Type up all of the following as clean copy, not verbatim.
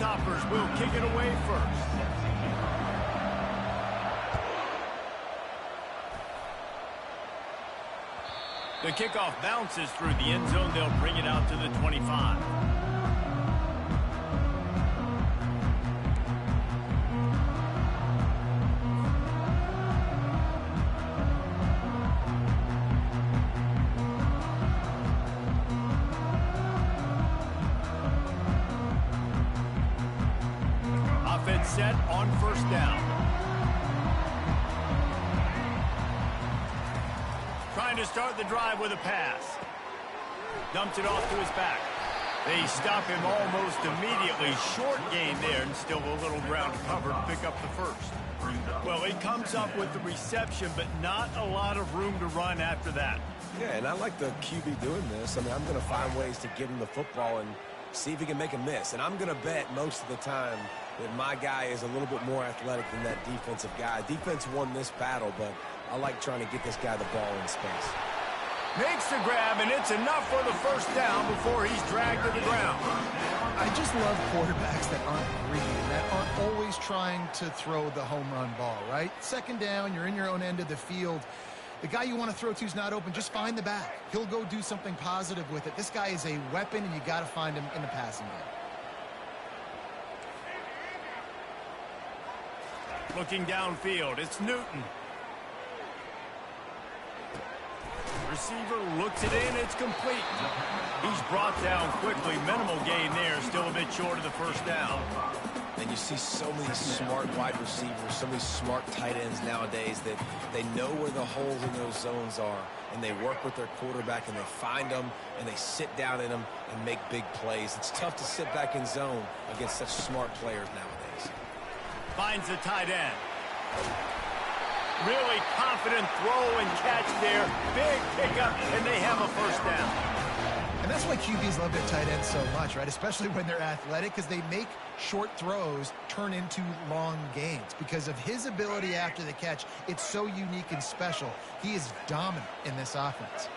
Grasshopper's will kick it away first. The kickoff bounces through the end zone. They'll bring it out to the 25. Offense set on first down. Trying to start the drive with a pass. Dumps it off to his back. They stop him almost immediately. Short gain there, and still a little ground cover to pick up the first. Well, he comes up with the reception, but not a lot of room to run after that. Yeah, and I like the QB doing this. I mean, I'm going to find ways to give him the football and see if he can make a miss. And I'm going to bet most of the time that my guy is a little bit more athletic than that defensive guy. Defense won this battle, but I like trying to get this guy the ball in space. Makes the grab, and it's enough for the first down before he's dragged to the ground. I just love quarterbacks that aren't greedy, that aren't always trying to throw the home run ball, right? Second down, you're in your own end of the field. The guy you want to throw to is not open. Just find the back. He'll go do something positive with it. This guy is a weapon, and you got to find him in the passing game. Looking downfield, it's Newton. Receiver looks it in, it's complete. He's brought down quickly. Minimal gain there, still a bit short of the first down. And you see so many smart wide receivers, so many smart tight ends nowadays that they know where the holes in those zones are, and they work with their quarterback, and they find them, and they sit down in them and make big plays. It's tough to sit back in zone against such smart players nowadays. Finds the tight end. Really confident throw and catch there. Big pickup, and they have a first down. And that's why QBs love their tight ends so much, right? Especially when they're athletic, because they make short throws turn into long gains. Because of his ability after the catch, it's so unique and special. He is dominant in this offense.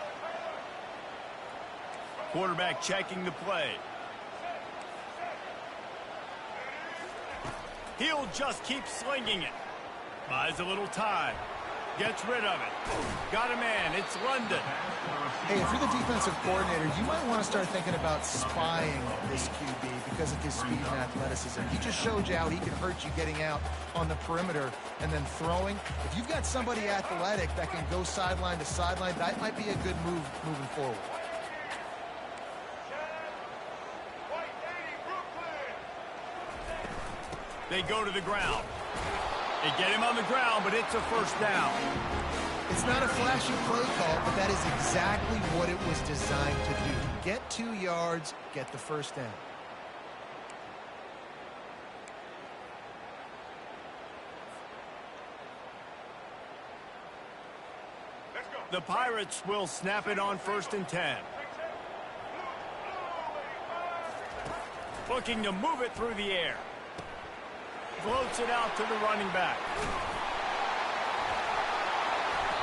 Quarterback checking the play. He'll just keep slinging it. Buys a little time. Gets rid of it. Got a man. It's London. Hey, if you're the defensive coordinator, you might want to start thinking about spying this QB because of his speed and athleticism. He just showed you how he can hurt you getting out on the perimeter and then throwing. If you've got somebody athletic that can go sideline to sideline, that might be a good move moving forward. They go to the ground. They get him on the ground, but it's a first down. It's not a flashy play call, but that is exactly what it was designed to do. Get 2 yards, get the first down. The Pirates will snap it on 1st and 10. Looking to move it through the air. Floats it out to the running back.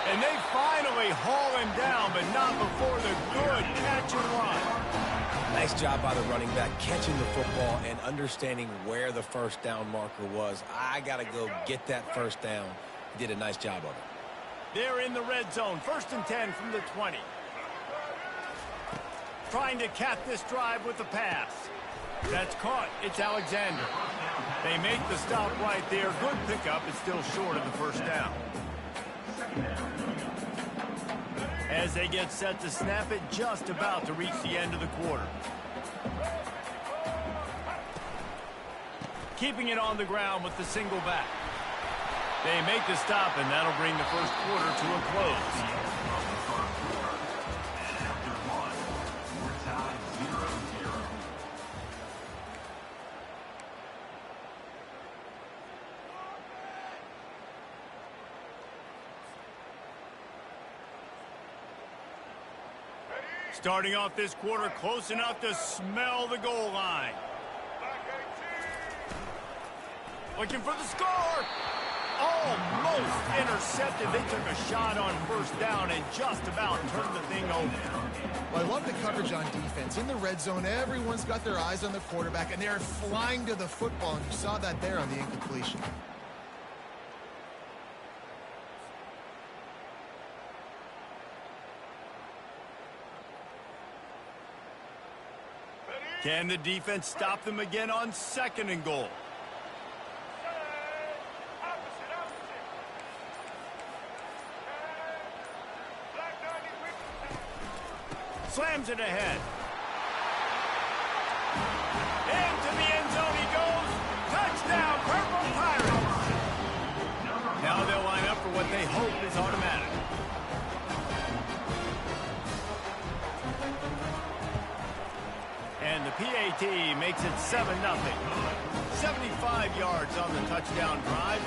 And they finally haul him down, but not before the good catch and run. Nice job by the running back, catching the football and understanding where the first down marker was. I got to go get that first down. He did a nice job of it. They're in the red zone. 1st and 10 from the 20. Trying to cap this drive with the pass. That's caught. It's Alexander. They make the stop right there. Good pickup. It's still short of the first down. As they get set to snap it, just about to reach the end of the quarter. Keeping it on the ground with the single back. They make the stop, and that'll bring the first quarter to a close. Starting off this quarter close enough to smell the goal line. Looking for the score. Almost intercepted. They took a shot on first down and just about turned the thing over. Well, I love the coverage on defense. In the red zone, everyone's got their eyes on the quarterback, and they're flying to the football, and you saw that there on the incompletion. Can the defense stop them again on 2nd and goal? Slams it ahead. Into the end zone he goes. Touchdown, Purple Pirates. Now they'll line up for what they hope is automatic. And the PAT makes it 7-0. 75 yards on the touchdown drive.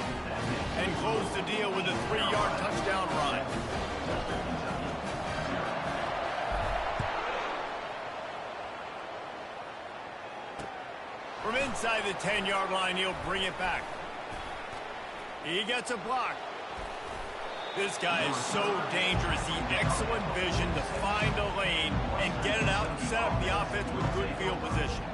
And close the deal with a 3-yard touchdown run. From inside the 10-yard line, he'll bring it back. He gets a block. This guy is so dangerous. He excellent vision to find a lane and get it out and set up the offense with good field position.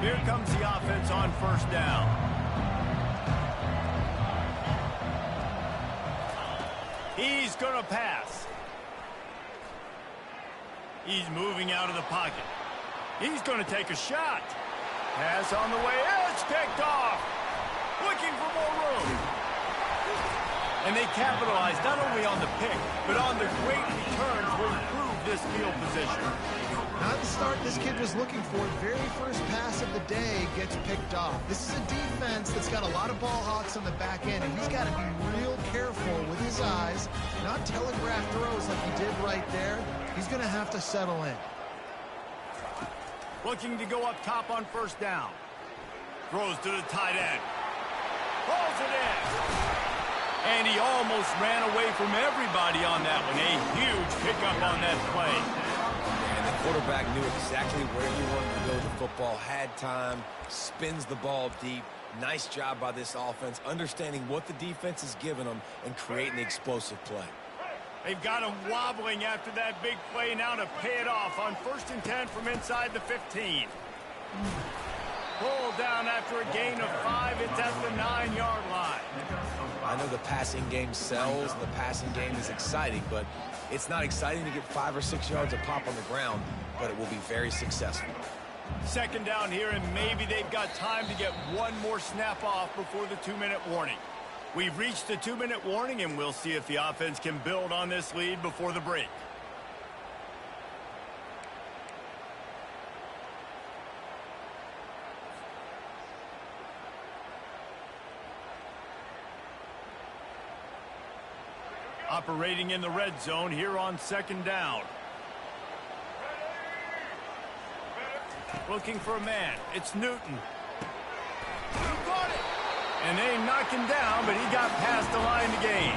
Here comes the offense on first down. He's going to pass. He's moving out of the pocket. He's going to take a shot. Pass on the way. It's picked off. Looking for more room. And they capitalize not only on the pick, but on the great return to improve this field position. Not the start this kid was looking for. Very first pass of the day gets picked off. This is a defense that's got a lot of ball hawks on the back end, and he's got to be real careful with his eyes, not telegraph throws like he did right there. He's going to have to settle in. Looking to go up top on first down. Throws to the tight end. Pulls it in. And he almost ran away from everybody on that one. A huge pickup on that play. And the quarterback knew exactly where he wanted to go with the football, had time, spins the ball deep. Nice job by this offense, understanding what the defense is giving them and creating the explosive play. They've got him wobbling after that big play now to pay it off on 1st and 10 from inside the 15. Pulled down after a gain of 5. It's at the 9-yard line. I know the passing game sells, and the passing game is exciting, but it's not exciting to get 5 or 6 yards of pop on the ground, but it will be very successful. 2nd down here, and maybe they've got time to get one more snap off before the 2-minute warning. We've reached the 2-minute warning, and we'll see if the offense can build on this lead before the break. Operating in the red zone here on 2nd down. Looking for a man. It's Newton. He got it. And they knock him down, but he got past the line to gain.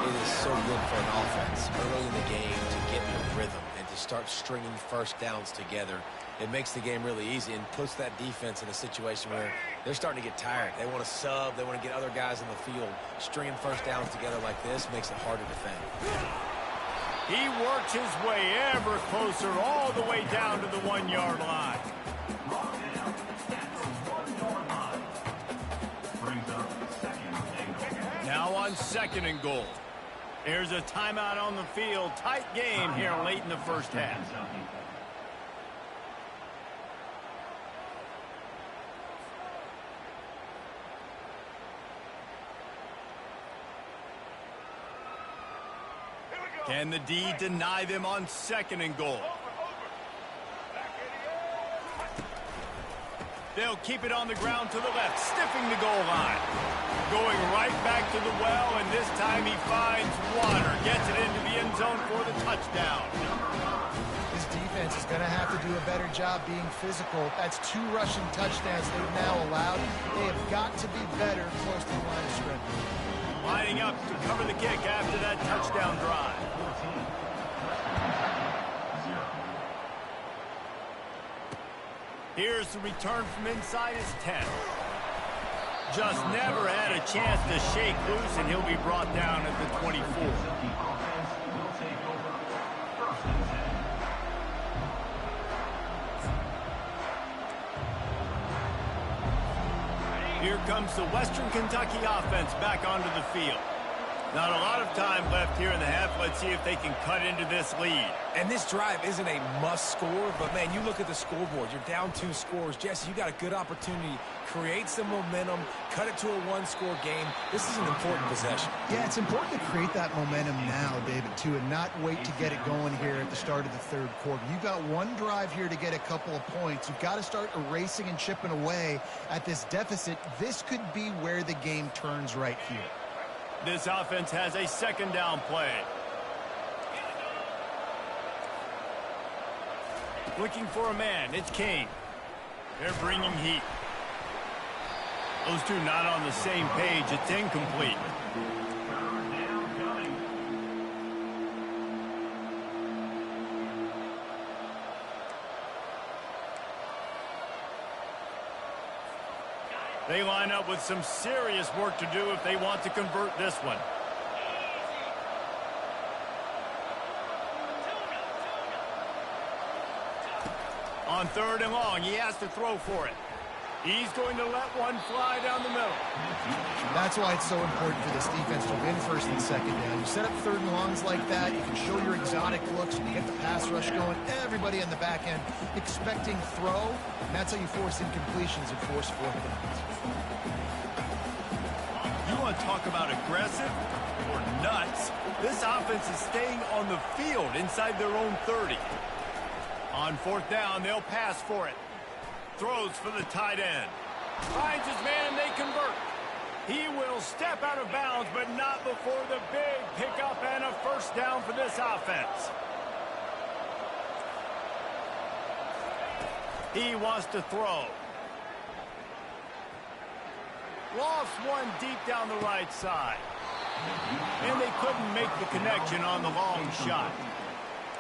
It is so good for an offense early in the game to get in a rhythm and to start stringing first downs together. It makes the game really easy and puts that defense in a situation where they're starting to get tired. They want to sub. They want to get other guys in the field. Stringing first downs together like this makes it hard to defend. He works his way ever closer all the way down to the 1-yard line. Now on 2nd and goal. There's a timeout on the field. Tight game here late in the first half. Can the D deny them on 2nd and goal? They'll keep it on the ground to the left, stiffing the goal line. Going right back to the well, and this time he finds water. Gets it into the end zone for the touchdown. This defense is going to have to do a better job being physical. That's 2 rushing touchdowns they've now allowed. They have got to be better close to the line of scrimmage. Lining up to cover the kick after that touchdown drive. Here's the return from inside his 10. Just never had a chance to shake loose, and he'll be brought down at the 24. Here comes the Western Kentucky offense back onto the field. Not a lot of time left here in the half. Let's see if they can cut into this lead. And this drive isn't a must score, but man, you look at the scoreboard. You're down 2 scores. Jesse, you got a good opportunity. Create some momentum. Cut it to a 1-score game. This is an important possession. Yeah, it's important to create that momentum now, David, too, and not wait to get it going here at the start of the third quarter. You've got one drive here to get a couple of points. You've got to start erasing and chipping away at this deficit. This could be where the game turns right here. This offense has a second down play. Looking for a man. It's King. They're bringing heat. Those two not on the same page. It's incomplete. They line up with some serious work to do if they want to convert this one. On 3rd and long, he has to throw for it. He's going to let one fly down the middle. That's why it's so important for this defense to win 1st and 2nd down. You set up 3rd and longs like that, you can show your exotic looks, you get the pass rush going, everybody on the back end expecting throw, and that's how you force incompletions and force 4th downs. You want to talk about aggressive or nuts? This offense is staying on the field inside their own 30. On 4th down, they'll pass for it. Throws for the tight end. Finds his man, they convert. He will step out of bounds, but not before the big pickup and a 1st down for this offense. He wants to throw. Lost one deep down the right side. And they couldn't make the connection on the long shot.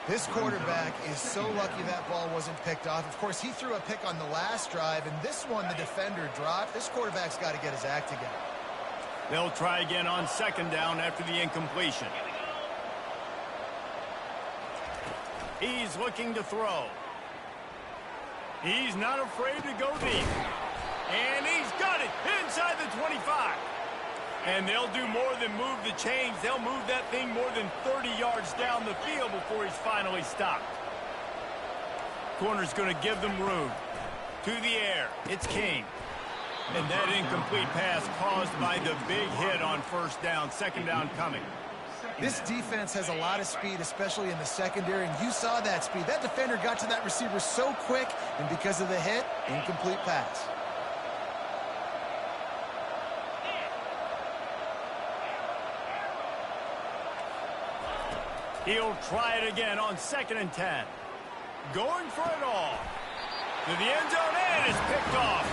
This quarterback is so lucky that ball wasn't picked off. Of course, he threw a pick on the last drive, and this one the defender dropped. This quarterback's got to get his act together. They'll try again on 2nd down after the incompletion. He's looking to throw. He's not afraid to go deep. And he's got it inside the 25. And they'll do more than move the chains. They'll move that thing more than 30 yards down the field before he's finally stopped. Corner's going to give them room. To the air, it's King. And that incomplete pass caused by the big hit on 1st down. 2nd down coming. This defense has a lot of speed, especially in the secondary, and you saw that speed. That defender got to that receiver so quick, and because of the hit, incomplete pass. He'll try it again on 2nd and 10. Going for it all. To the end zone, and it's picked off.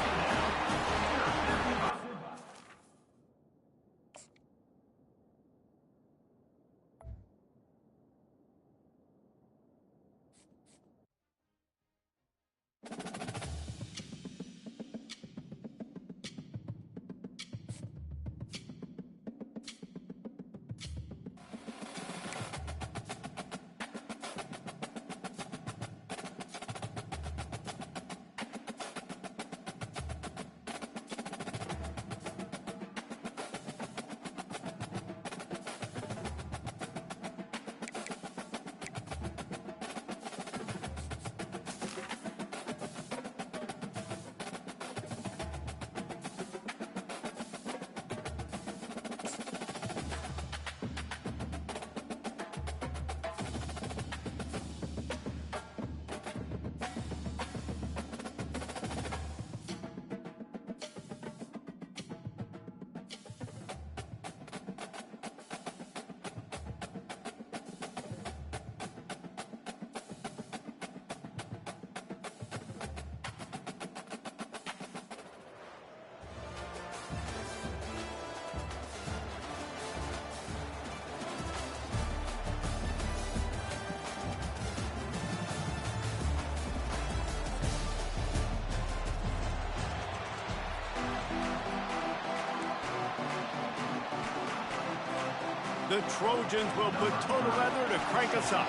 the Trojans will put total leather to crank us up.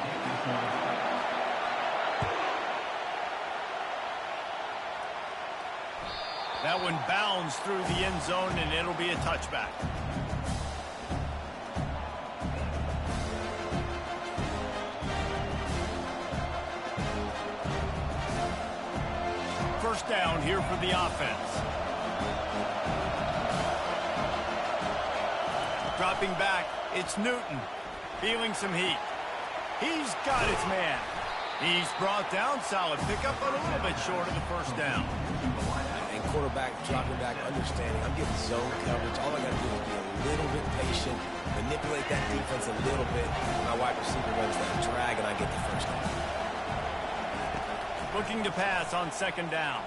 That one bounds through the end zone, and it'll be a touchback. First down here for the offense. Dropping back, it's Newton, feeling some heat. He's got his man. He's brought down, solid pickup, but a little bit short of the first down. And quarterback dropping back, understanding, I'm getting zone coverage. All I got to do is be a little bit patient, manipulate that defense a little bit. My wide receiver runs that drag, and I get the first down. Looking to pass on second down.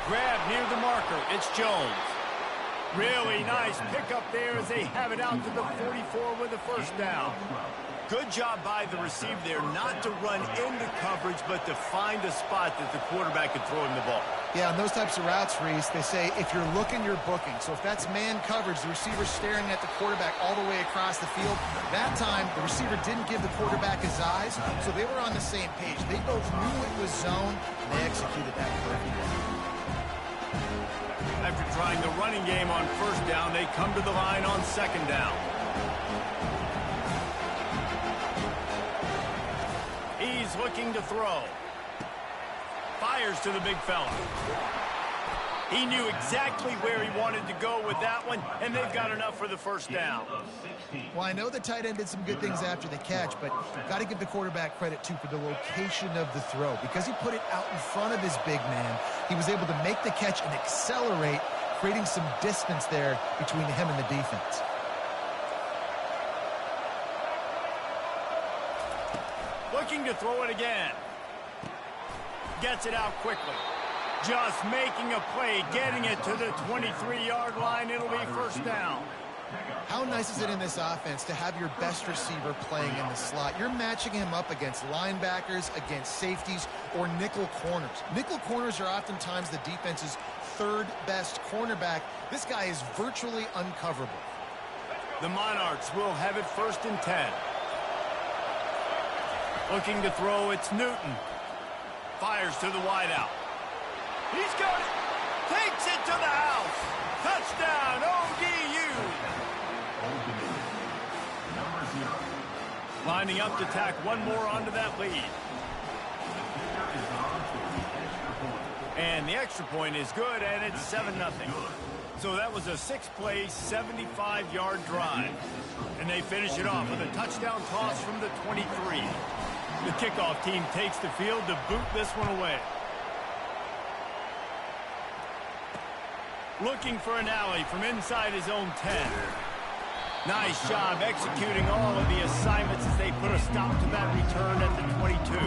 Grab near the marker. It's Jones. Really nice pickup there as they have it out to the 44 with the first down. Good job by the receiver there not to run into coverage, but to find a spot that the quarterback could throw him the ball. Yeah, on those types of routes, Reese, they say if you're looking, you're booking. So if that's man coverage, the receiver's staring at the quarterback all the way across the field. That time, the receiver didn't give the quarterback his eyes, so they were on the same page. They both knew it was zone, and they executed that perfectly. After trying the running game on first down, they come to the line on second down. He's looking to throw. Fires to the big fella. He knew exactly where he wanted to go with that one, and they've got enough for the first down. Well, I know the tight end did some good things after the catch, but got to give the quarterback credit, too, for the location of the throw. Because he put it out in front of his big man, he was able to make the catch and accelerate, creating some distance there between him and the defense. Looking to throw it again. Gets it out quickly. Just making a play, getting it to the 23-yard line. It'll be first down. How nice is it in this offense to have your best receiver playing in the slot? You're matching him up against linebackers, against safeties, or nickel corners. Nickel corners are oftentimes the defense's third best cornerback. This guy is virtually uncoverable. The Monarchs will have it first and 10. Looking to throw, it's Newton. Fires to the wideout. He's got it. Takes it to the house. Touchdown, ODU. Lining up to tack one more onto that lead. And the extra point is good, and it's 7-0. So that was a 6-play, 75-yard drive. And they finish it off with a touchdown toss from the 23. The kickoff team takes the field to boot this one away. Looking for an alley from inside his own 10. Nice job executing all of the assignments as they put a stop to that return at the 22.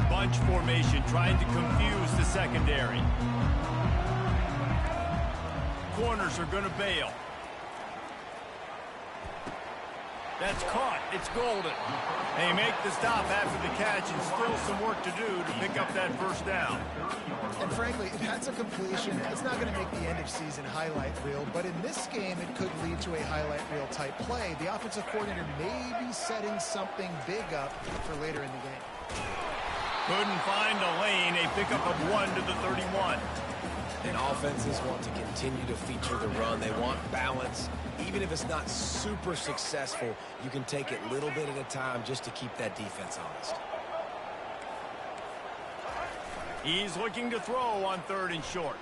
Bunch formation trying to confuse the secondary. Corners are going to bail. That's caught. It's Golden. They make the stop after the catch, and still some work to do to pick up that first down. And frankly, if that's a completion, it's not going to make the end-of-season highlight reel, but in this game, it could lead to a highlight reel type play. The offensive coordinator may be setting something big up for later in the game. Couldn't find a lane. A pickup of 1 to the 31. And offenses want to continue to feature the run. They want balance. Even if it's not super successful, you can take it little bit at a time just to keep that defense honest. He's looking to throw on 3rd and short.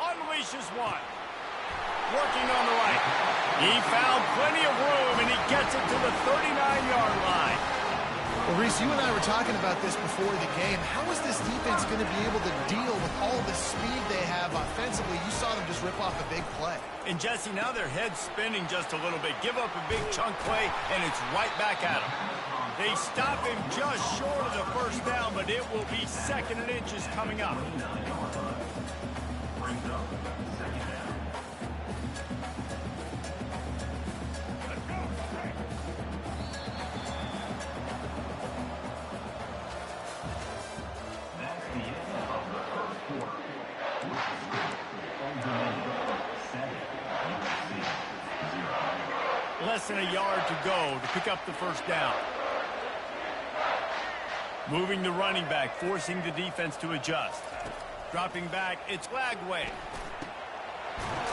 Unleashes one. Working on the right. He found plenty of room, and he gets it to the 39-yard line. Well, Reese, you and I were talking about this before the game. How is this defense going to be able to deal with all the speed they have offensively? You saw them just rip off a big play. And, Jesse, now their head's spinning just a little bit. Give up a big chunk play, and it's right back at them. They stop him just short of the first down, but it will be 2nd and inches coming up. Less than a yard to go to pick up the first down. Moving the running back, forcing the defense to adjust. Dropping back, it's Lagway.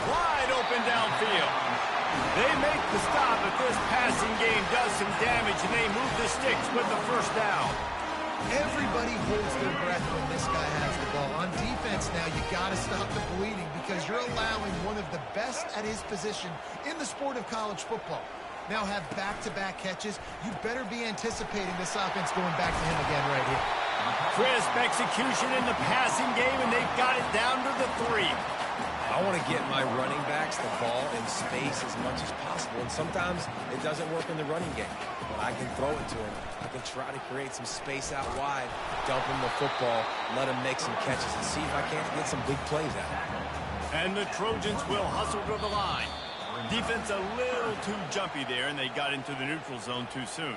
Wide open downfield. They make the stop, but this passing game does some damage, and they move the sticks with the first down. Everybody holds their breath when this guy has the ball. On defense now, you got to stop the bleeding because you're allowing one of the best at his position in the sport of college football. Now have back-to-back catches. You better be anticipating this offense going back to him again right here. Crisp execution in the passing game, and they've got it down to the 3. I want to get my running backs the ball in space as much as possible, and sometimes it doesn't work in the running game. But I can throw it to him. I can try to create some space out wide, dump him the football, let him make some catches, and see if I can't get some big plays out of him. And the Trojans will hustle to the line. Defense a little too jumpy there, and they got into the neutral zone too soon.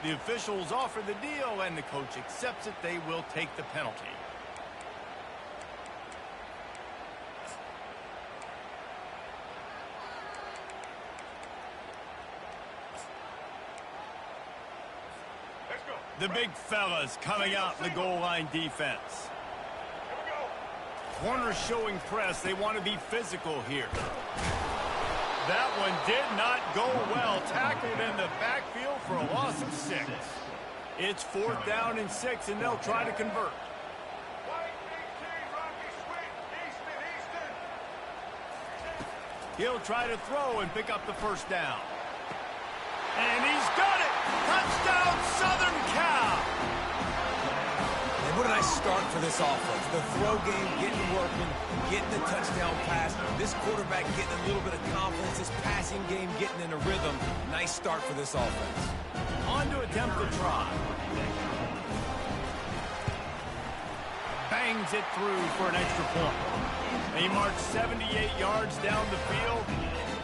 The officials offer the deal, and the coach accepts it. They will take the penalty. The big fellas coming out in the goal line defense. Corners showing press. They want to be physical here. That one did not go well. Tackled in the backfield for a loss of 6. It's 4th down and 6, and they'll try to convert. He'll try to throw and pick up the first down. And he's got it! Touchdown, Southern Cal! And what a nice start for this offense. The throw game getting working, getting the touchdown pass. This quarterback getting a little bit of confidence. This passing game getting in a rhythm. Nice start for this offense. On to attempt the try. Bangs it through for an extra point. They march 78 yards down the field,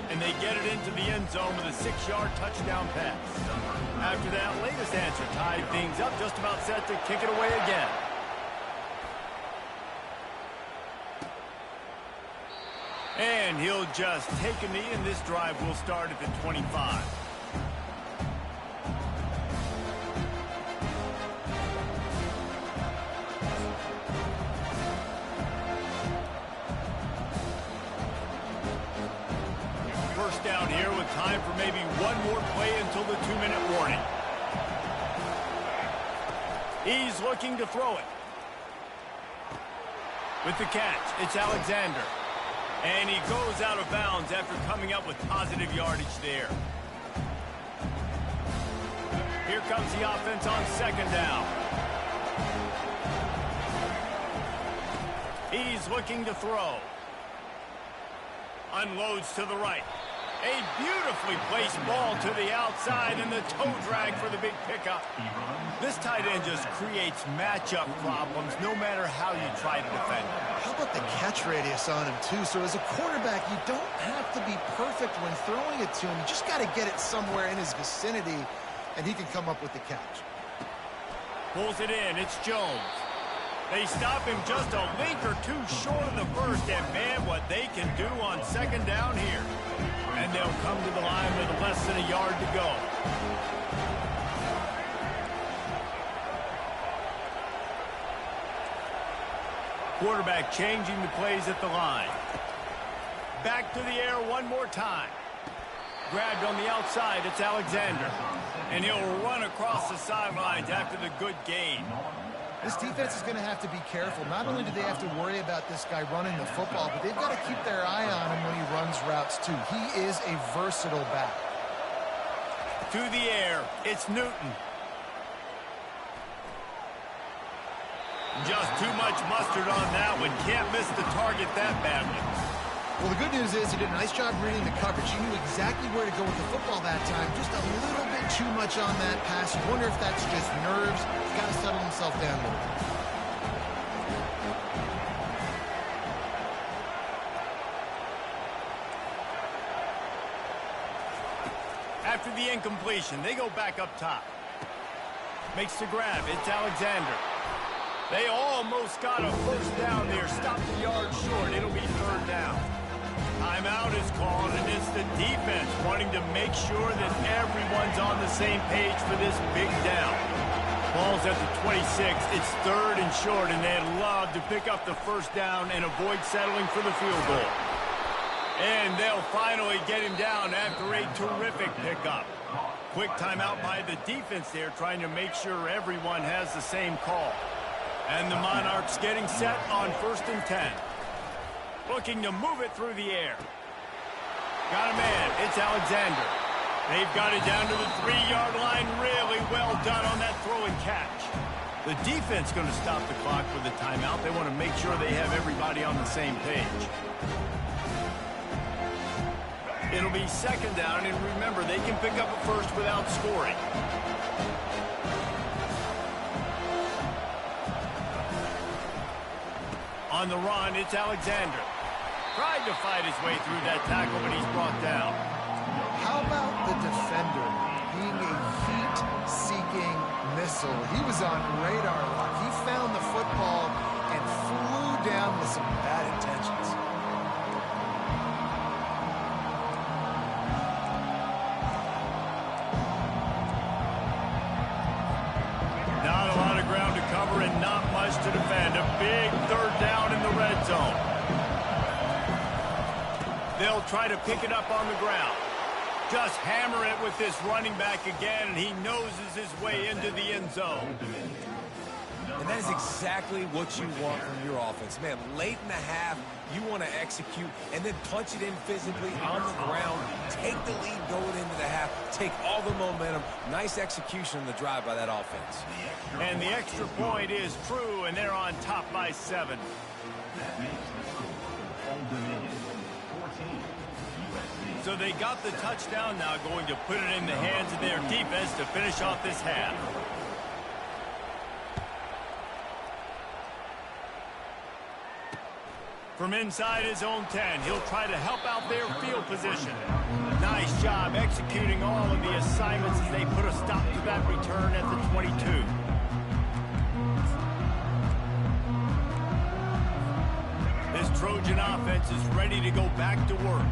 and they get it into the end zone with a 6-yard touchdown pass. After that latest answer tied things up, just about set to kick it away again. And he'll just take a knee, and this drive will start at the 25. First down here with time for maybe one more play until the 2-minute warning. He's looking to throw it. With the catch, it's Alexander. And he goes out of bounds after coming up with positive yardage there. Here comes the offense on 2nd down. He's looking to throw. Unloads to the right. A beautifully placed ball to the outside, and the toe drag for the big pickup. This tight end just creates matchup problems no matter how you try to defend him. How about the catch radius on him, too? So as a quarterback, you don't have to be perfect when throwing it to him. You just got to get it somewhere in his vicinity, and he can come up with the catch. Pulls it in. It's Jones. They stop him just a link or two short of the first, and man, what they can do on 2nd down here. And they'll come to the line with less than a yard to go. Quarterback changing the plays at the line. Back to the air one more time. Grabbed on the outside, it's Alexander. And he'll run across the sidelines after the good gain. This defense is going to have to be careful. Not only do they have to worry about this guy running the football, but they've got to keep their eye on him when he runs routes, too. He is a versatile back. To the air, it's Newton. Just too much mustard on that one. Can't miss the target that badly. Well, the good news is he did a nice job reading the coverage. He knew exactly where to go with the football that time. Just a little bit too much on that pass. You wonder if that's just nerves. He's got to settle himself down a little bit. After the incompletion, they go back up top. Makes the grab. It's Alexander. They almost got a first down there. Stopped the yard short. It'll be 3rd down. Timeout is called, and it's the defense wanting to make sure that everyone's on the same page for this big down. Ball's at the 26. It's 3rd and short, and they'd love to pick up the first down and avoid settling for the field goal. And they'll finally get him down after a terrific pickup. Quick timeout by the defense there, trying to make sure everyone has the same call. And the Monarchs getting set on 1st and 10. Looking to move it through the air. Got a man. It's Alexander. They've got it down to the 3-yard line. Really well done on that throw and catch. The defense going to stop the clock with the timeout. They want to make sure they have everybody on the same page. It'll be 2nd down, and remember, they can pick up a first without scoring. On the run, it's Alexander. Tried to fight his way through that tackle, but he's brought down. How about the defender being a heat-seeking missile? He was on radar lock. He found the football and flew down with some bad intentions. Not a lot of ground to cover and not much to defend. A big 3rd down in the red zone. They'll try to pick it up on the ground. Just hammer it with this running back again, and he noses his way into the end zone. And that is exactly what you want from your offense. Man, late in the half, you want to execute and then punch it in physically on the ground. Take the lead going into the half. Take all the momentum. Nice execution on the drive by that offense. And the extra point is true, and they're on top by 7. So they got the touchdown, now going to put it in the hands of their defense to finish off this half. From inside his own 10, he'll try to help out their field position. Nice job executing all of the assignments as they put a stop to that return at the 22. This Trojan offense is ready to go back to work.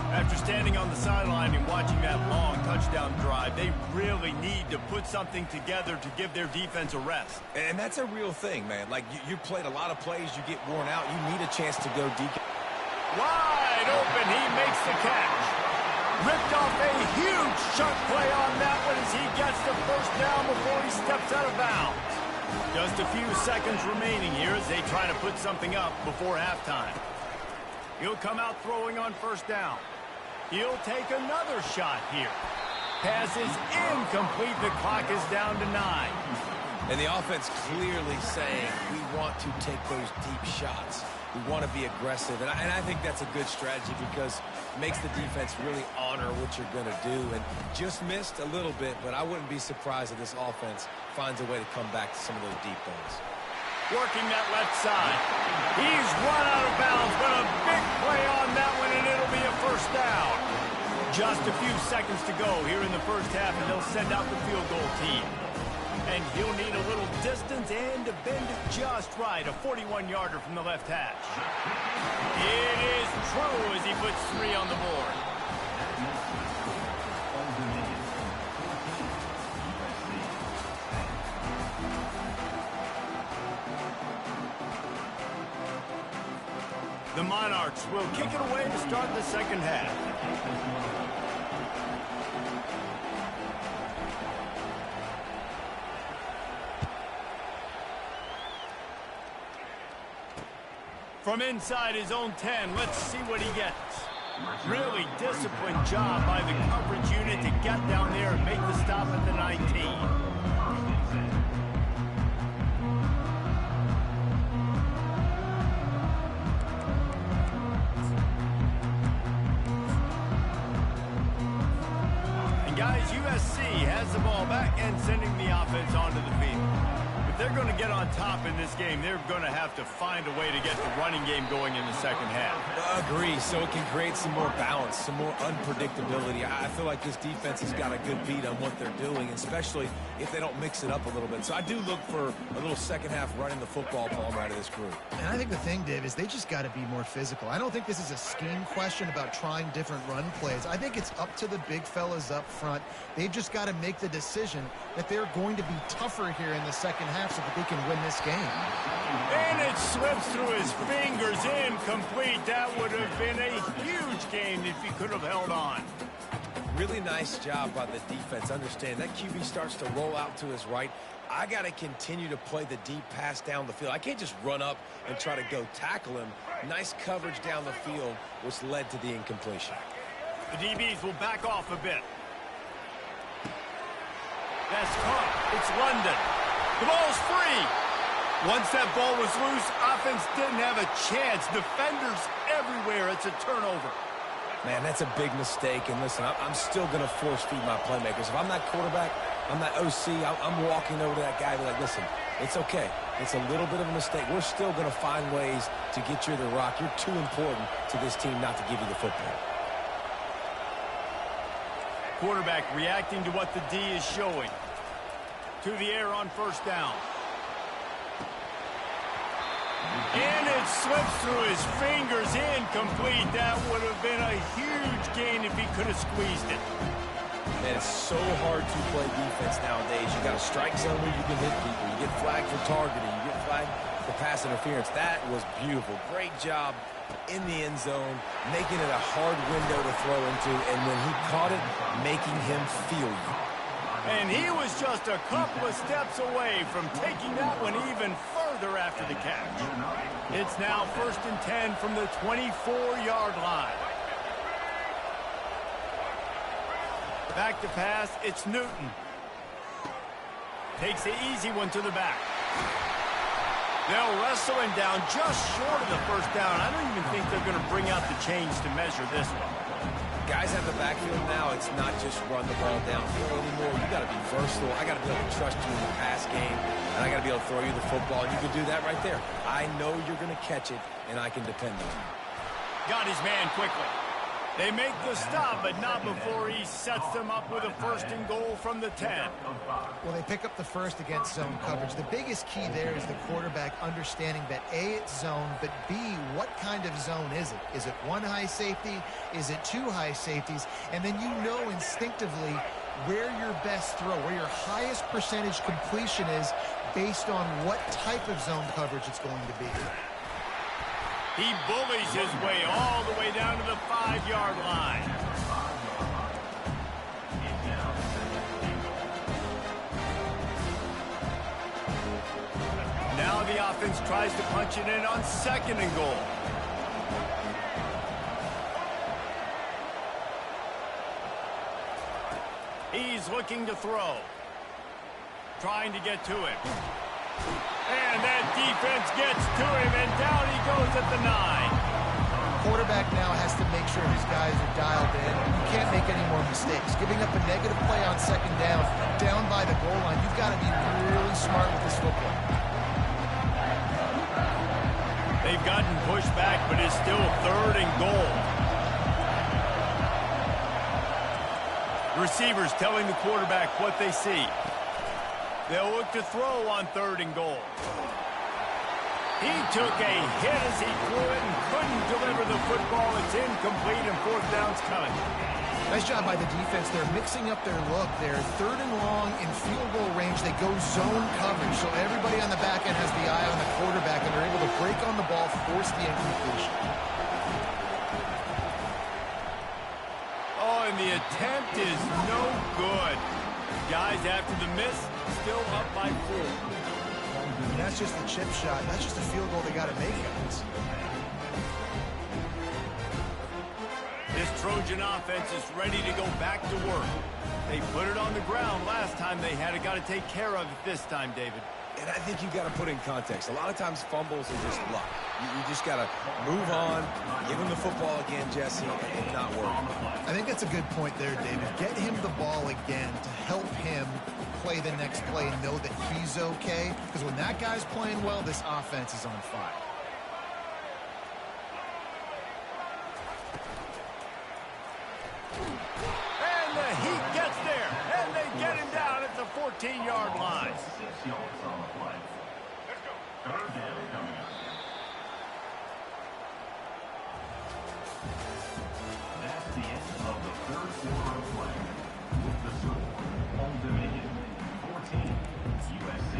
After standing on the sideline and watching that long touchdown drive, they really need to put something together to give their defense a rest. And that's a real thing, man. Like, you played a lot of plays, you get worn out, you need a chance to go deep. Wide open, he makes the catch. Ripped off a huge chunk play on that one as he gets the first down before he steps out of bounds. Just a few seconds remaining here as they try to put something up before halftime. He'll come out throwing on 1st down. He'll take another shot here. Pass is incomplete. The clock is down to 9. And the offense clearly saying, we want to take those deep shots. We want to be aggressive. And I think that's a good strategy because it makes the defense really honor what you're going to do. And just missed a little bit, but I wouldn't be surprised if this offense finds a way to come back to some of those deep ones. Working that left side. He's run out of bounds, but a big play on that one, and it'll be a 1st down. Just a few seconds to go here in the 1st half, and they'll send out the field goal team. And he'll need a little distance and to bend it just right. A 41-yarder from the left hash. It is true as he puts 3 on the board. The Monarchs will kick it away to start the 2nd half. From inside his own 10, let's see what he gets. Really disciplined job by the coverage unit to get down there and make the stop at the 19. Guys, USC has the ball back and sending the offense onto the field. If they're going to get on top in this game, they're going to have to find a way to get the running game going in the second half. Agree, so it can create some more balance, some more unpredictability. I feel like this defense has got a good beat on what they're doing, especially if they don't mix it up a little bit. So I do look for a little second half running the football ball out of this group. And I think the thing, Dave, is they just got to be more physical. I don't think this is a scheme question about trying different run plays. I think it's up to the big fellas up front. They've just got to make the decision that they're going to be tougher here in the second half so that they can win this game. And it slips through his fingers, incomplete. That would have been a huge gain if he could have held on. Really nice job by the defense. Understand that QB starts to roll out to his right. I got to continue to play the deep pass down the field. I can't just run up and try to go tackle him. Nice coverage down the field, which led to the incompletion. The DBs will back off a bit. That's caught. It's London. The ball's free. Once that ball was loose, offense didn't have a chance. Defenders everywhere. It's a turnover. Man, that's a big mistake. And listen, I'm still going to force feed my playmakers. If I'm that quarterback, I'm that OC, I'm walking over to that guy and be like, listen, it's okay. It's a little bit of a mistake. We're still going to find ways to get you the rock. You're too important to this team not to give you the football. Quarterback reacting to what the D is showing. To the air on first down. And it slips through his fingers, incomplete. That would have been a huge gain if he could have squeezed it. Man, it's so hard to play defense nowadays. You got a strike zone where you can hit people. You get flagged for targeting. You get flagged for pass interference. That was beautiful. Great job in the end zone, making it a hard window to throw into, and when he caught it, making him feel you. And he was just a couple of steps away from taking that one even further after the catch. It's now 1st and 10 from the 24-yard line. Back to pass, it's Newton. Takes the easy one to the back. They'll wrestle him down just short of the first down. I don't even think they're going to bring out the chains to measure this one. Guys have the backfield now. It's not just run the ball downfield anymore. You got to be versatile. I got to be able to trust you in the pass game, and I got to be able to throw you the football. And you can do that right there. I know you're going to catch it, and I can depend on you. Got his man quickly. They make the stop, but not before he sets them up with a 1st and goal from the 10. Well, they pick up the first against zone coverage. The biggest key there is the quarterback understanding that A, it's zone, but B, what kind of zone is it? Is it one high safety? Is it two high safeties? And then you know instinctively where your best throw, where your highest percentage completion is based on what type of zone coverage it's going to be. He bullies his way all the way down to the 5-yard line. Now the offense tries to punch it in on 2nd and goal. He's looking to throw. Trying to get to him. And that defense gets to him, and down he goes at the 9. Quarterback now has to make sure his guys are dialed in. You can't make any more mistakes. Giving up a negative play on 2nd down by the goal line, you've got to be really smart with this football. They've gotten pushed back, but it's still 3rd and goal. The receivers telling the quarterback what they see. They'll look to throw on 3rd and goal. He took a hit as he threw it and couldn't deliver the football. It's incomplete, and 4th down's coming. Nice job by the defense. They're mixing up their look. They're 3rd and long in field goal range. They go zone coverage, so everybody on the back end has the eye on the quarterback, and they're able to break on the ball, force the incompletion. Oh, and the attempt is no good. Guys, after the miss, still up by 4. And that's just a chip shot. That's just a field goal they got to make, guys. This Trojan offense is ready to go back to work. They put it on the ground last time they had it. Got to take care of it this time, David. And I think you got to put in context. A lot of times fumbles are just luck. You just got to move on, give him the football again, Jesse, and not worry. I think that's a good point there, David. Get him the ball again to help him play the next play and know that he's okay. Because when that guy's playing well, this offense is on fire. And the Heat gets there, and they get him down at the 14-yard line. That's the end of the third quarter of play. With the score, Old Dominion 14, USC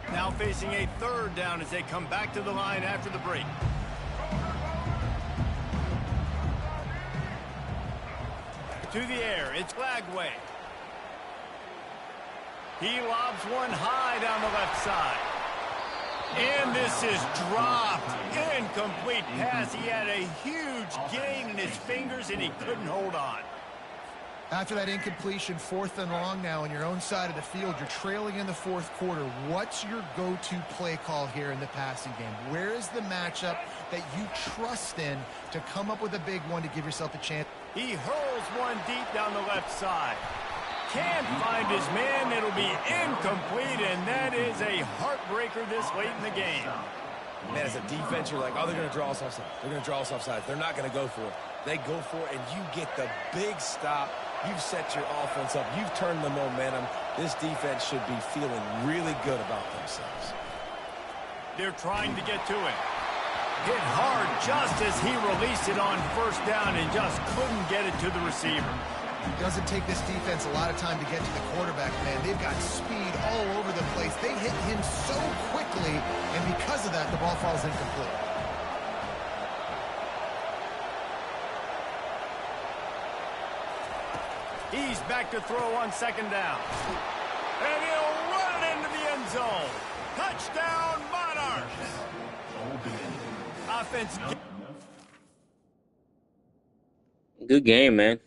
10. Now facing a third down as they come back to the line after the break. To the air, it's Lagway. He lobs one high down the left side. And this is dropped. Incomplete pass. He had a huge gain in his fingers, and he couldn't hold on. After that incompletion, 4th and long now on your own side of the field, you're trailing in the 4th quarter. What's your go-to play call here in the passing game? Where is the matchup that you trust in to come up with a big one to give yourself a chance? He hurls one deep down the left side. Can't find his man. It'll be incomplete, and that is a heartbreaker this late in the game. Man, as a defense, you're like, oh, they're going to draw us offside. They're going to draw us offside. They're not going to go for it. They go for it, and you get the big stop. You've set your offense up. You've turned the momentum. This defense should be feeling really good about themselves. They're trying to get to it. Hit hard just as he released it on first down and just couldn't get it to the receiver. It doesn't take this defense a lot of time to get to the quarterback, man. They've got speed all over the place. They hit him so quickly, and because of that, the ball falls incomplete. He's back to throw on second down. And he'll run it into the end zone. Touchdown, Monarchs. Offense. Good game, man.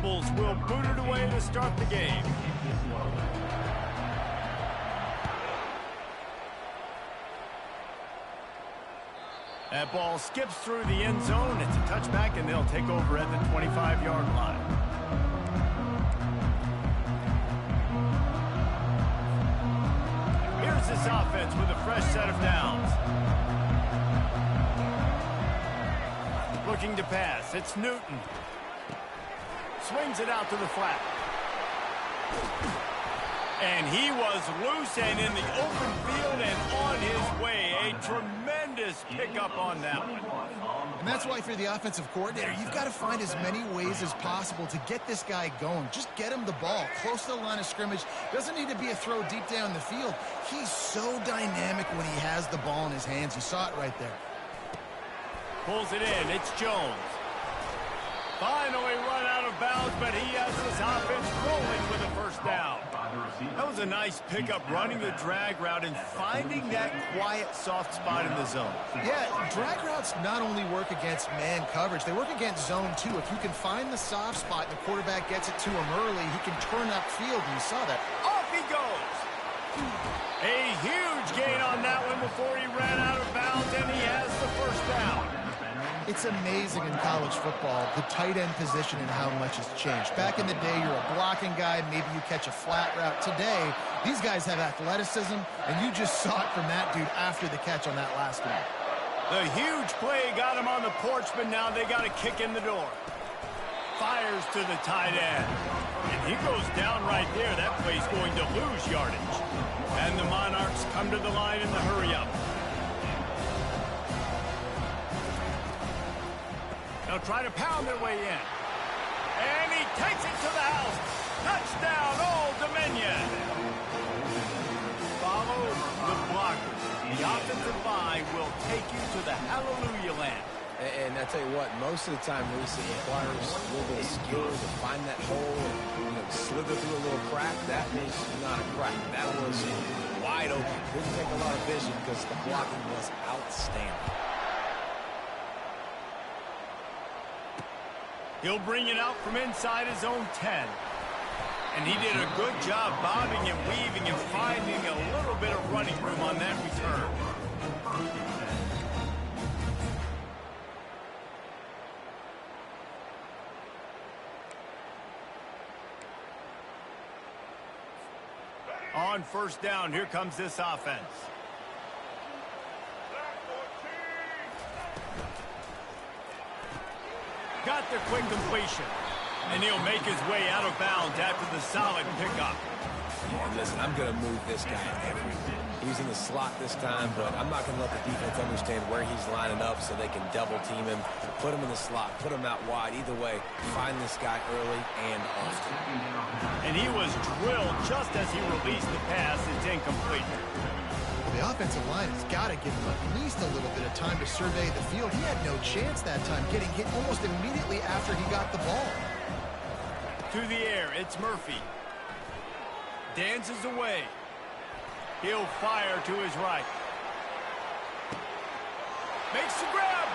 Rebels will boot it away to start the game. That ball skips through the end zone. It's a touchback, and they'll take over at the 25-yard line. Here's this offense with a fresh set of downs. Looking to pass. It's Newton. Swings it out to the flat. And he was loose and in the open field and on his way. A tremendous pickup on that one. And that's why, if you're the offensive coordinator, you've got to find as many ways as possible to get this guy going. Just get him the ball close to the line of scrimmage. Doesn't need to be a throw deep down the field. He's so dynamic when he has the ball in his hands. You saw it right there. Pulls it in. It's Jones. Finally run out of bounds, but he has his offense rolling with a first down. That was a nice pickup, running the drag route and finding that quiet, soft spot in the zone. Yeah, drag routes not only work against man coverage, they work against zone too. If you can find the soft spot and the quarterback gets it to him early, he can turn upfield, and you saw that. Off he goes. A huge gain on that one before he ran out of bounds, and he has the first down. It's amazing in college football, the tight end position and how much has changed. Back in the day, you're a blocking guy, maybe you catch a flat route. Today, these guys have athleticism, and you just saw it from that dude after the catch on that last one. The huge play got him on the porch, but now they got a kick in the door. Fires to the tight end. And he goes down right there. That play's going to lose yardage. And the Monarchs come to the line in the hurry-up. They'll try to pound their way in. And he takes it to the house. Touchdown, Old Dominion. Follow the blockers. The offensive line will take you to the hallelujah land. And I tell you what, most of the time, Reese, it requires a little bit of skill to find that hole and slither through a little crack. That was not a crack. That was wide open. Didn't take a lot of vision because the blocking was outstanding. He'll bring it out from inside his own 10. And he did a good job bobbing and weaving and finding a little bit of running room on that return. On first down, here comes this offense. Got the quick completion. And he'll make his way out of bounds after the solid pickup. Yeah, listen, I'm going to move this guy everywhere. He's in the slot this time, but I'm not going to let the defense understand where he's lining up so they can double team him, put him in the slot, put him out wide. Either way, find this guy early and often. And he was drilled just as he released the pass. It's incomplete. The offensive line has got to give him at least a little bit of time to survey the field. He had no chance that time, getting hit almost immediately after he got the ball. To the air, it's Murphy. Dances away. He'll fire to his right. Makes the grab.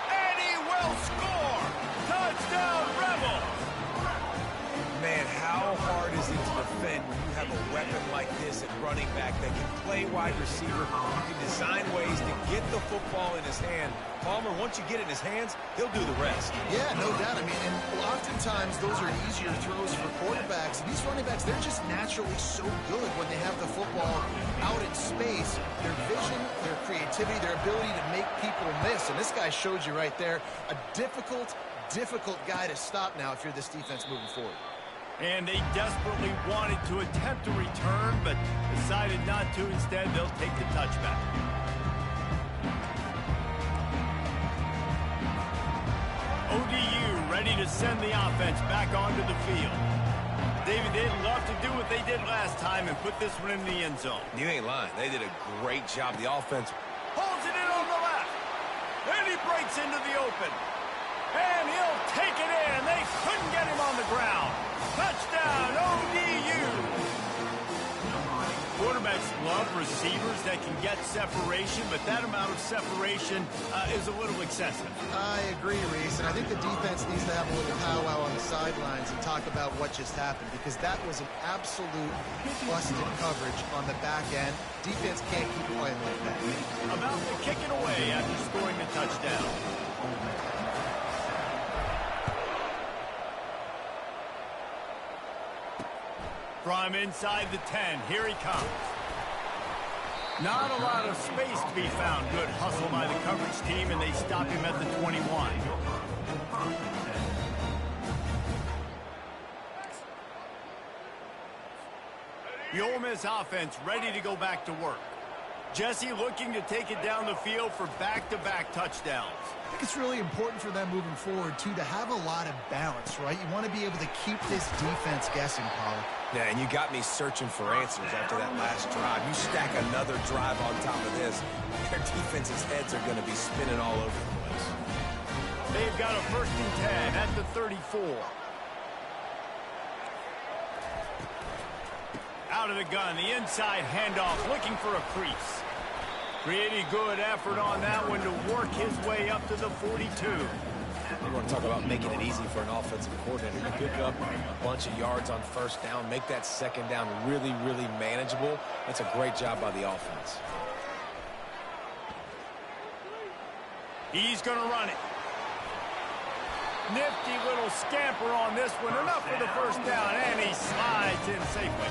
And he will score. Touchdown, Rebels. Man, how hard is it to defend when you have a weapon like this at running back that can play wide receiver? You can design ways to get the football in his hand. Palmer, once you get it in his hands, he'll do the rest. Yeah, no doubt. I mean, and oftentimes those are easier throws for quarterbacks. And these running backs, they're just naturally so good when they have the football out in space. Their vision, their creativity, their ability to make people miss. And this guy showed you right there, a difficult guy to stop now if you're this defense moving forward. And they desperately wanted to attempt a return, but decided not to. Instead, they'll take the touchback. ODU ready to send the offense back onto the field. David, they'd love to do what they did last time and put this one in the end zone. You ain't lying. They did a great job. The offense Holds it in on the left. Then he breaks into the open. And he'll take it in. They couldn't get him on the ground. Touchdown, ODU. quarterbacks love receivers that can get separation, but that amount of separation is a little excessive. I agree, Reese, and I think the defense needs to have a little powwow on the sidelines and talk about what just happened, because that was an absolute busted coverage on the back end. Defense can't keep playing like that. About to kick it away after scoring the touchdown. From inside the 10, here he comes. Not a lot of space to be found. Good hustle by the coverage team, and they stop him at the 21. The Ole Miss offense ready to go back to work. Jesse looking to take it down the field for back-to-back touchdowns. I think it's really important for them moving forward, too, to have a lot of balance, right? You want to be able to keep this defense guessing, Pollard. Yeah, and you got me searching for answers after that last drive. You stack another drive on top of this, their defense's heads are going to be spinning all over the place. They've got a 1st and 10 at the 34. Out of the gun, the inside handoff, looking for a crease. Pretty good effort on that one to work his way up to the 42. You want to talk about making it easy for an offensive coordinator. You pick up a bunch of yards on 1st down, make that 2nd down really, really manageable. That's a great job by the offense. He's going to run it. Nifty little scamper on this one. Enough for the 1st down, and he slides in safely.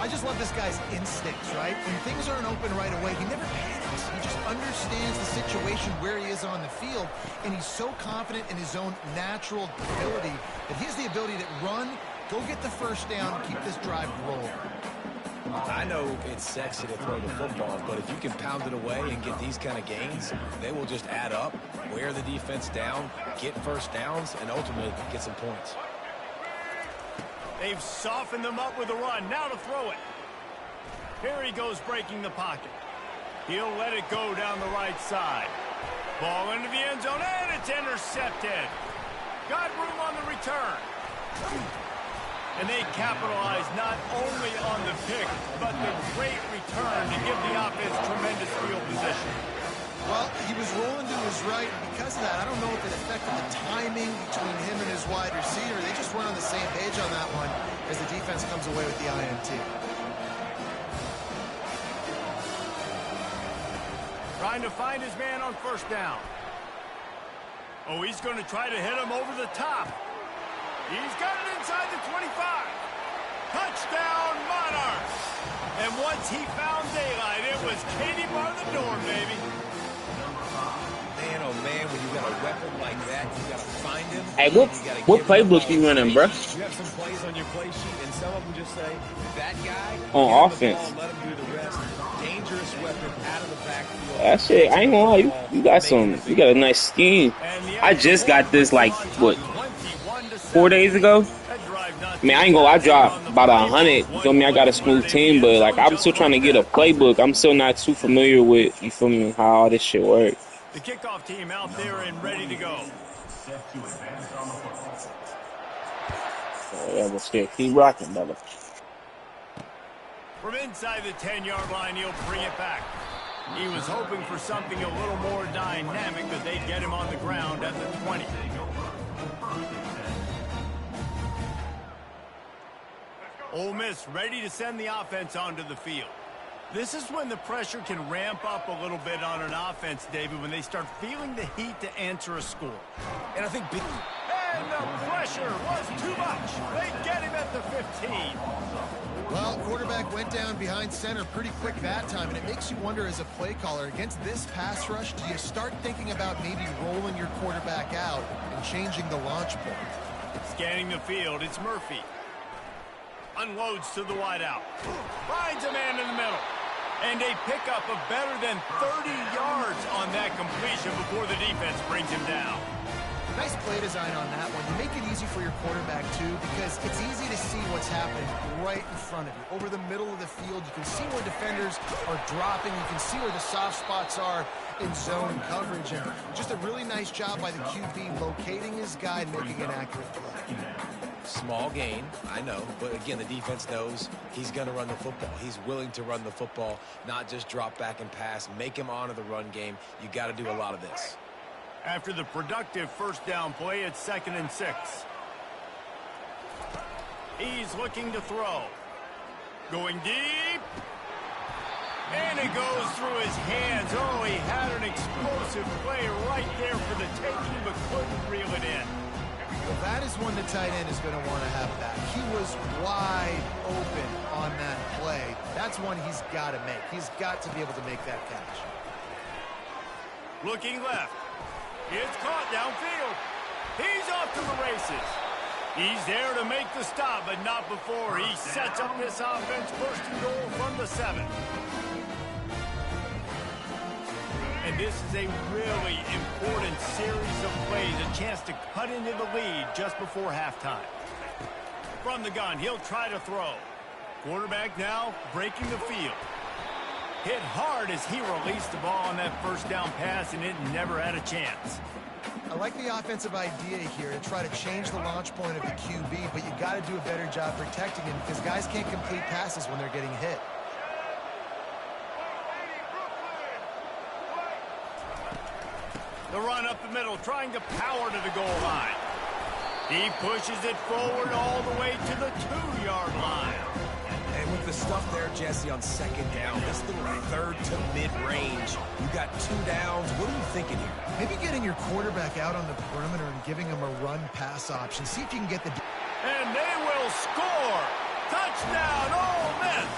I just love this guy's instincts, right? When things aren't open right away, he never panics. He just understands the situation where he is on the field, and he's so confident in his own natural ability that he has the ability to run, go get the 1st down, and keep this drive rolling. I know it's sexy to throw the football, but if you can pound it away and get these kind of gains, they will just add up, wear the defense down, get 1st downs, and ultimately get some points. They've softened them up with a run. Now to throw it. Here he goes breaking the pocket. He'll let it go down the right side. Ball into the end zone, and it's intercepted. Got room on the return. And they capitalize not only on the pick, but the great return to give the offense tremendous field position. Well, he was rolling to his right. Because of that, I don't know if it affected the timing between him and his wide receiver. They just weren't on the same page on that one as the defense comes away with the INT. Trying to find his man on 1st down. Oh, he's going to try to hit him over the top. He's got it inside the 25. Touchdown, Monarchs. And once he found daylight, it was Katie bar the door, baby. Man, oh man, when you got a weapon like that, you got to find him. Hey, what playbook you running, bro? You have some plays on your play sheet, and some of them just say, that guy, on offense. Ball, let him do the rest. Dangerous weapon out of the backfield. That shit, I ain't gonna lie, you got a nice scheme. I just got this, like, what, 4 days ago? I mean, I ain't gonna lie, I dropped about 100. You feel me? I got a smooth team, but, like, I'm still trying to get a playbook. I'm still not too familiar with, you feel me, how all this shit works. The kickoff team out there and ready to go. Yeah, we'll still keep rocking, brother. From inside the 10-yard line, he'll bring it back. He was hoping for something a little more dynamic, but they'd get him on the ground at the 20. Ole Miss ready to send the offense onto the field. This is when the pressure can ramp up a little bit on an offense, David, when they start feeling the heat to answer a score. And I think big... And the pressure was too much. They get him at the 15. Well, quarterback went down behind center pretty quick that time, and it makes you wonder as a play caller, against this pass rush, do you start thinking about maybe rolling your quarterback out and changing the launch point? Scanning the field, it's Murphy. Unloads to the wideout. Finds a man in the middle. And they pick up a better than 30 yards on that completion before the defense brings him down. Nice play design on that one. You make it easy for your quarterback, too, because it's easy to see what's happening right in front of you. Over the middle of the field, you can see where defenders are dropping. You can see where the soft spots are in zone coverage. And just a really nice job by the QB locating his guy and making an accurate play. Small gain, I know, but again, the defense knows he's going to run the football. He's willing to run the football, not just drop back and pass, make him honor the run game. You got to do a lot of this. After the productive first down play, it's 2nd and 6. He's looking to throw. Going deep. And it goes through his hands. Oh, he had an explosive play right there for the taking, but couldn't reel it in. Well, that is one the tight end is going to want to have back. He was wide open on that play. That's one he's got to make. He's got to be able to make that catch. Looking left. It's caught downfield. He's off to the races. He's there to make the stop, but not before he sets up this offense. 1st and goal from the 7. And this is a really important series of plays, a chance to cut into the lead just before halftime. From the gun, he'll try to throw. Quarterback now breaking the field. Hit hard as he released the ball on that first down pass, and it never had a chance. I like the offensive idea here to try to change the launch point of the QB, but you got to do a better job protecting him because guys can't complete passes when they're getting hit. The run up the middle, trying to power to the goal line. He pushes it forward all the way to the 2-yard line. And with the stuff there, Jesse, on 2nd down, this little 3rd to mid-range, you got 2 downs. What are you thinking here? Maybe getting your quarterback out on the perimeter and giving him a run-pass option. See if you can get the... And they will score! Touchdown, Ole Miss!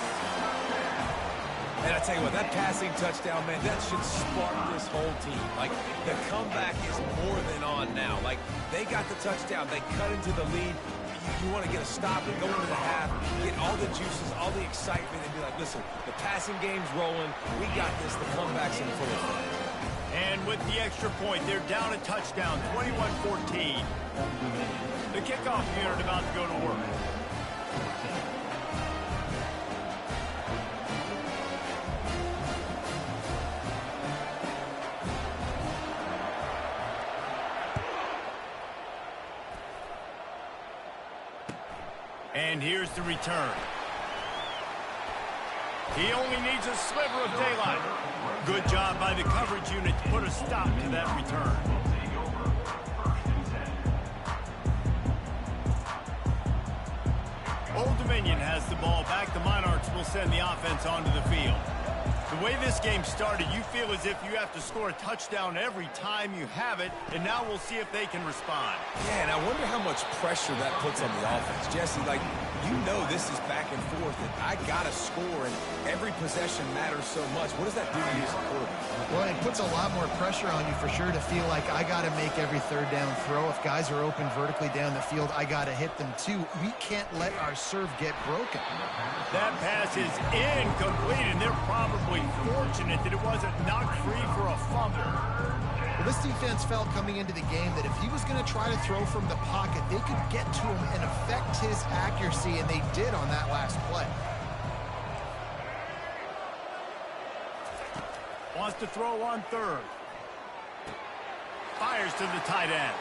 And I tell you what, that passing touchdown, man, that should spark this whole team. Like, the comeback is more than on now. Like, they got the touchdown. They cut into the lead. You want to get a stop and go into the half, get all the juices, all the excitement, and be like, listen, the passing game's rolling. We got this. The comeback's in full effect. And with the extra point, they're down a touchdown, 21-14. The kickoff unit about to go to work. And here's the return. He only needs a sliver of daylight. Good job by the coverage unit to put a stop to that return. Old Dominion has the ball back. The Monarchs will send the offense onto the field. The way this game started, you feel as if you have to score a touchdown every time you have it, and now we'll see if they can respond. Yeah, and I wonder how much pressure that puts on the offense. Jesse, like, you know this is back and forth, and I got to score, and every possession matters so much. What does that do to you as a quarterback? Well, it puts a lot more pressure on you for sure to feel like I got to make every 3rd down throw. If guys are open vertically down the field, I got to hit them too. We can't let our serve get broken. That pass is incomplete, and they're probably fortunate that it wasn't knocked free for a fumble. Well, this defense felt coming into the game that if he was going to try to throw from the pocket, they could get to him and affect his accuracy, and they did on that last play. Wants to throw on 3rd. Fires to the tight end.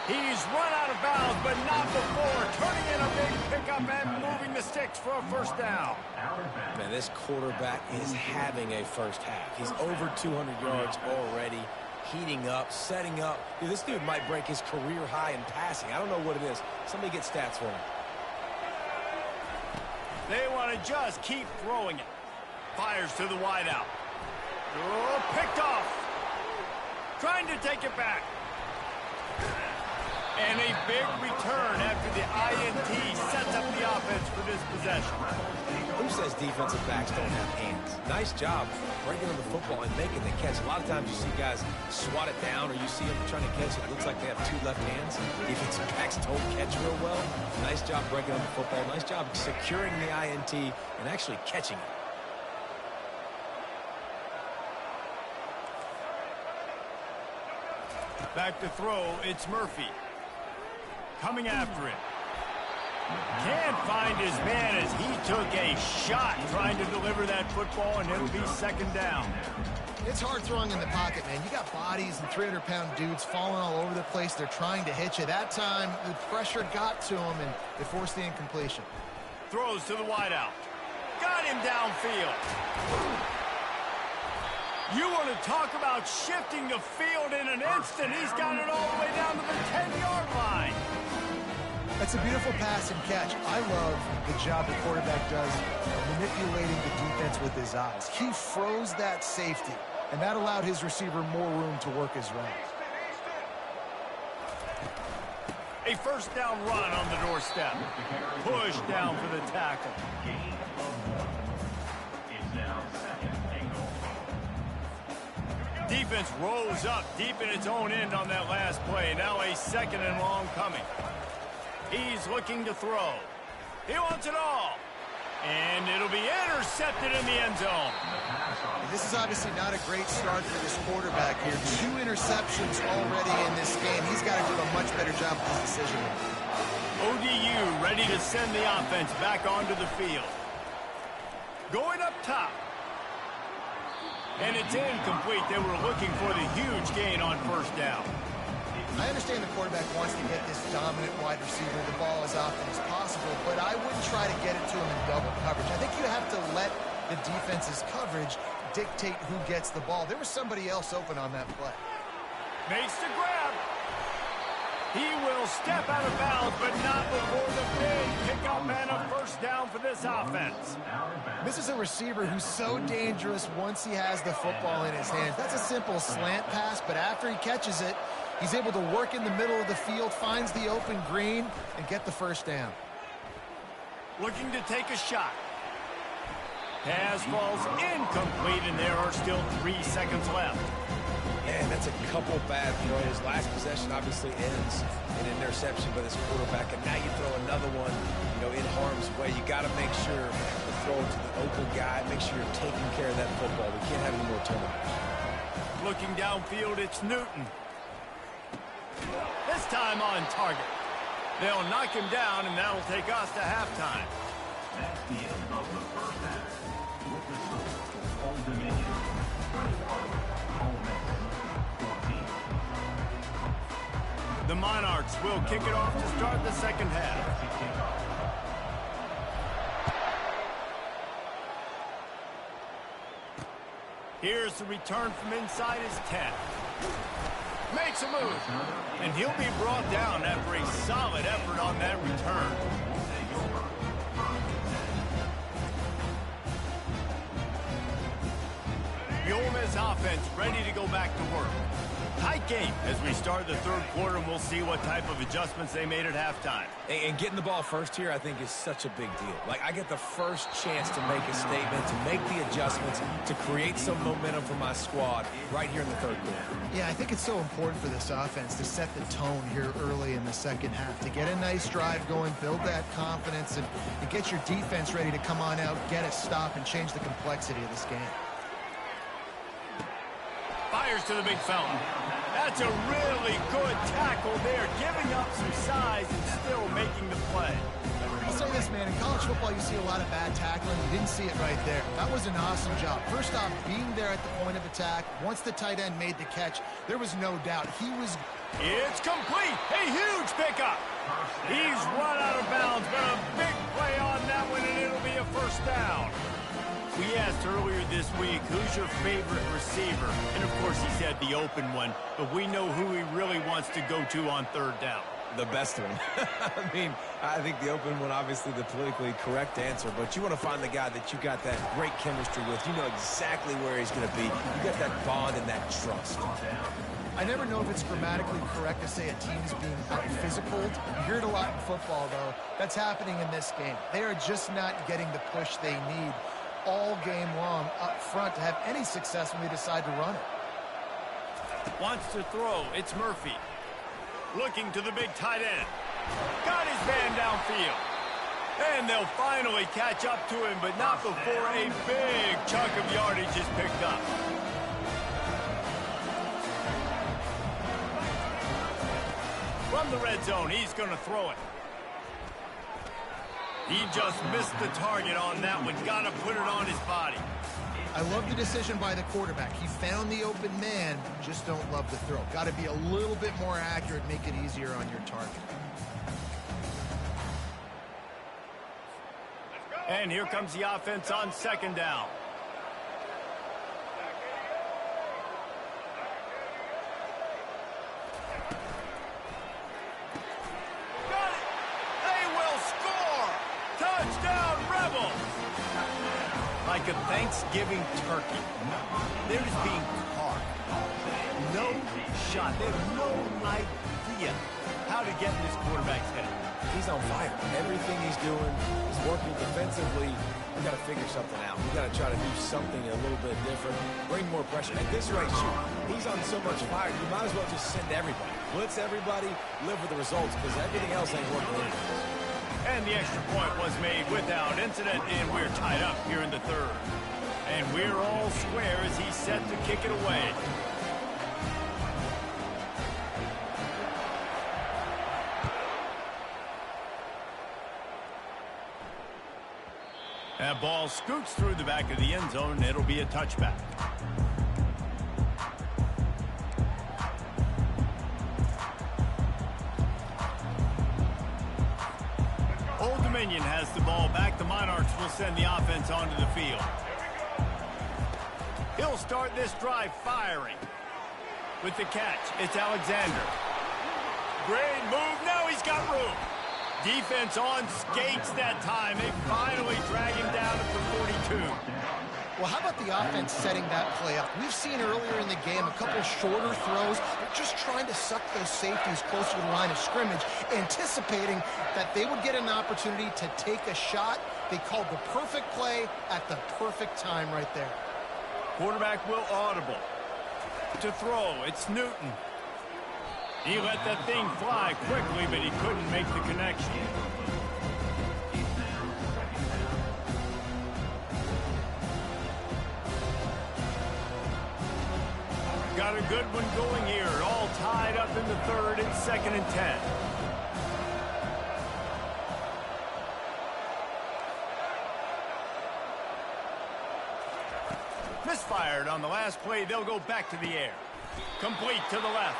He's run out of bounds, but not before turning in a big pickup and moving the sticks for a first down. Man, this quarterback is having a first half. He's over 200 yards already, heating up, setting up. Dude, this dude might break his career high in passing. I don't know what it is. Somebody get stats for him. They want to just keep throwing it. Fires to the wideout. Oh, picked off. Trying to take it back. And a big return after the INT sets up the offense for this possession. Who says defensive backs don't have hands? Nice job breaking on the football and making the catch. A lot of times you see guys swat it down or you see them trying to catch it. It looks like they have 2 left hands. Defensive backs don't catch real well. Nice job breaking on the football. Nice job securing the INT and actually catching it. Back to throw, it's Murphy. Coming after it. Can't find his man as he took a shot trying to deliver that football, and it'll be second down. It's hard throwing in the pocket, man. You got bodies and 300-pound dudes falling all over the place. They're trying to hit you. That time, the pressure got to him, and it forced the incompletion. Throws to the wideout. Got him downfield. You want to talk about shifting the field in an instant. He's got it all the way down to the 10-yard line. That's a beautiful pass and catch. I love the job the quarterback does of manipulating the defense with his eyes. He froze that safety, and that allowed his receiver more room to work his route. A first down run on the doorstep. Push down for the tackle. Defense rolls up deep in its own end on that last play. Now a second and long coming. He's looking to throw. He wants it all. And it'll be intercepted in the end zone. This is obviously not a great start for this quarterback here. 2 interceptions already in this game. He's got to do a much better job with his decision. ODU ready to send the offense back onto the field. Going up top. And it's incomplete. They were looking for the huge gain on first down. I understand the quarterback wants to get this dominant wide receiver the ball as often as possible, but I wouldn't try to get it to him in double coverage. I think you have to let the defense's coverage dictate who gets the ball. There was somebody else open on that play. Makes the grab. He will step out of bounds, but not before the big pickup and a first down for this offense. This is a receiver who's so dangerous once he has the football in his hands. That's a simple slant pass, but after he catches it, he's able to work in the middle of the field, finds the open green, and get the first down. Looking to take a shot. Pass falls incomplete, and there are still 3 seconds left. Man, that's a couple bad throws. Last possession obviously ends in an interception by this quarterback, and now you throw another one, in harm's way. You got to make sure to throw it to the open guy. Make sure you're taking care of that football. We can't have any more turnovers. Looking downfield, it's Newton. This time on target. They'll knock him down, and that'll take us to halftime. That's the end of the first half. With the score, Old Dominion 21, Ole Miss 14. The Monarchs will kick it off to start the second half. Here's the return from inside his 10. Makes a move, and he'll be brought down after a solid effort on that return. The Ole Miss offense ready to go back to work. Tight game as we start the third quarter, and we'll see what type of adjustments they made at halftime. And getting the ball first here, I think, is such a big deal. Like, I get the first chance to make a statement, to make the adjustments, to create some momentum for my squad right here in the third quarter. Yeah, I think it's so important for this offense to set the tone here early in the second half, to get a nice drive going, build that confidence, and get your defense ready to come on out, get a stop, and change the complexity of this game. Fires to the big fountain. That's a really good tackle there, giving up some size and still making the play. I'll say this, man, in college football you see a lot of bad tackling. You didn't see it right there. That was an awesome job. First off, being there at the point of attack. Once the tight end made the catch, there was no doubt. It's complete. A huge pickup. He's run out of bounds, but a big play on that one, and it'll be a first down. We asked earlier this week, who's your favorite receiver? And, of course, he said the open one, but we know who he really wants to go to on third down. The best one. I think the open one, obviously the politically correct answer, but you want to find the guy that you got that great chemistry with. You know exactly where he's going to be. You got that bond and that trust. I never know if it's grammatically correct to say a team's being out-physical. You hear it a lot in football, though. That's happening in this game. They are just not getting the push they need all game long up front to have any success when they decide to run it. Wants to throw. It's Murphy. Looking to the big tight end. Got his man downfield. And they'll finally catch up to him, but not before a big chunk of yardage is picked up. From the red zone, he's going to throw it. He just missed the target on that one. Got to put it on his body. I love the decision by the quarterback. He found the open man, just don't love the throw. Got to be a little bit more accurate, make it easier on your target. And here comes the offense on second down. Got it! They will score! Touchdown, Rebels! Like a Thanksgiving turkey. They're just being caught. No shot. They have no idea how to get in this quarterback's head. He's on fire. Everything he's doing is working defensively. We've got to figure something out. We've got to try to do something a little bit different. Bring more pressure. At this rate, shoot, he's on so much fire, you might as well just send everybody. Blitz everybody, live with the results, because everything else ain't working either. And the extra point was made without incident, and we're tied up here in the third. And we're all square as he's set to kick it away. That ball scoots through the back of the end zone, and it'll be a touchback. Old Dominion has the ball back. The Monarchs will send the offense onto the field. He'll start this drive firing. With the catch, it's Alexander. Great move. Now he's got room. Defense on skates that time. They finally drag him down at the 42. Well, how about the offense setting that play up? We've seen earlier in the game a couple shorter throws. They're just trying to suck those safeties closer to the line of scrimmage, anticipating that they would get an opportunity to take a shot. They called the perfect play at the perfect time right there. Quarterback will audible. To throw, it's Newton. He let that thing fly quickly, but he couldn't make the connection. Got a good one going here. All tied up in the third. It's 2nd and 10. Misfired on the last play. They'll go back to the air. Complete to the left.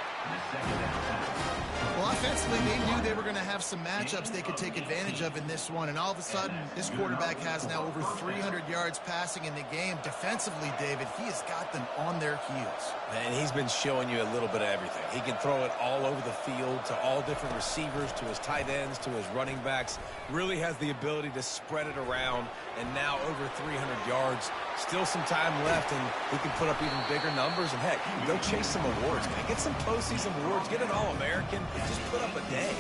Well, offensively, they knew they were going to have some matchups they could take advantage of in this one, and all of a sudden, this quarterback has now over 300 yards passing in the game. Defensively, David, he has got them on their heels. And he's been showing you a little bit of everything. He can throw it all over the field to all different receivers, to his tight ends, to his running backs. Really has the ability to spread it around, and now over 300 yards. Still some time left, and he can put up even bigger numbers. And, heck, go chase some awards, man. Get some postseason awards. Get an All-American. Just put up a day.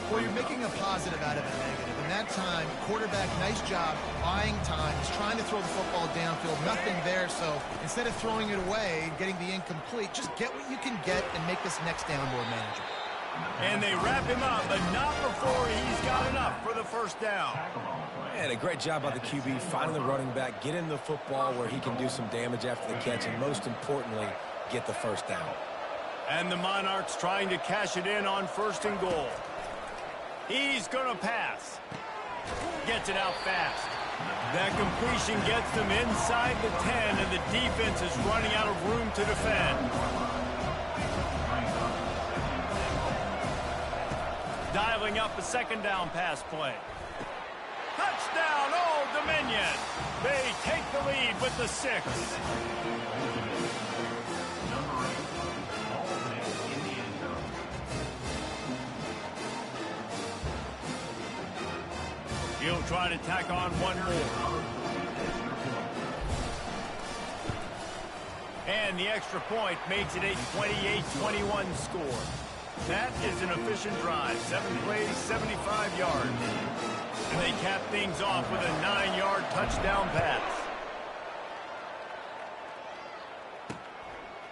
Well, you're making a positive out of a negative. And that time, quarterback, nice job, buying time. He's trying to throw the football downfield. Nothing there, so instead of throwing it away and getting the incomplete, just get what you can get and make this next down more manageable. And they wrap him up, but not before he's got enough for the first down. And a great job by the QB, finding the running back, get him the football where he can do some damage after the catch, and most importantly, get the first down. And the Monarchs trying to cash it in on 1st and goal. He's going to pass. Gets it out fast. That completion gets them inside the 10, and the defense is running out of room to defend. Dialing up a 2nd down pass play. Touchdown, Old Dominion. They take the lead with the 6. He'll try to tack on one more. And the extra point makes it a 28-21 score. That is an efficient drive. 7 plays, 75 yards. And they cap things off with a 9-yard touchdown pass.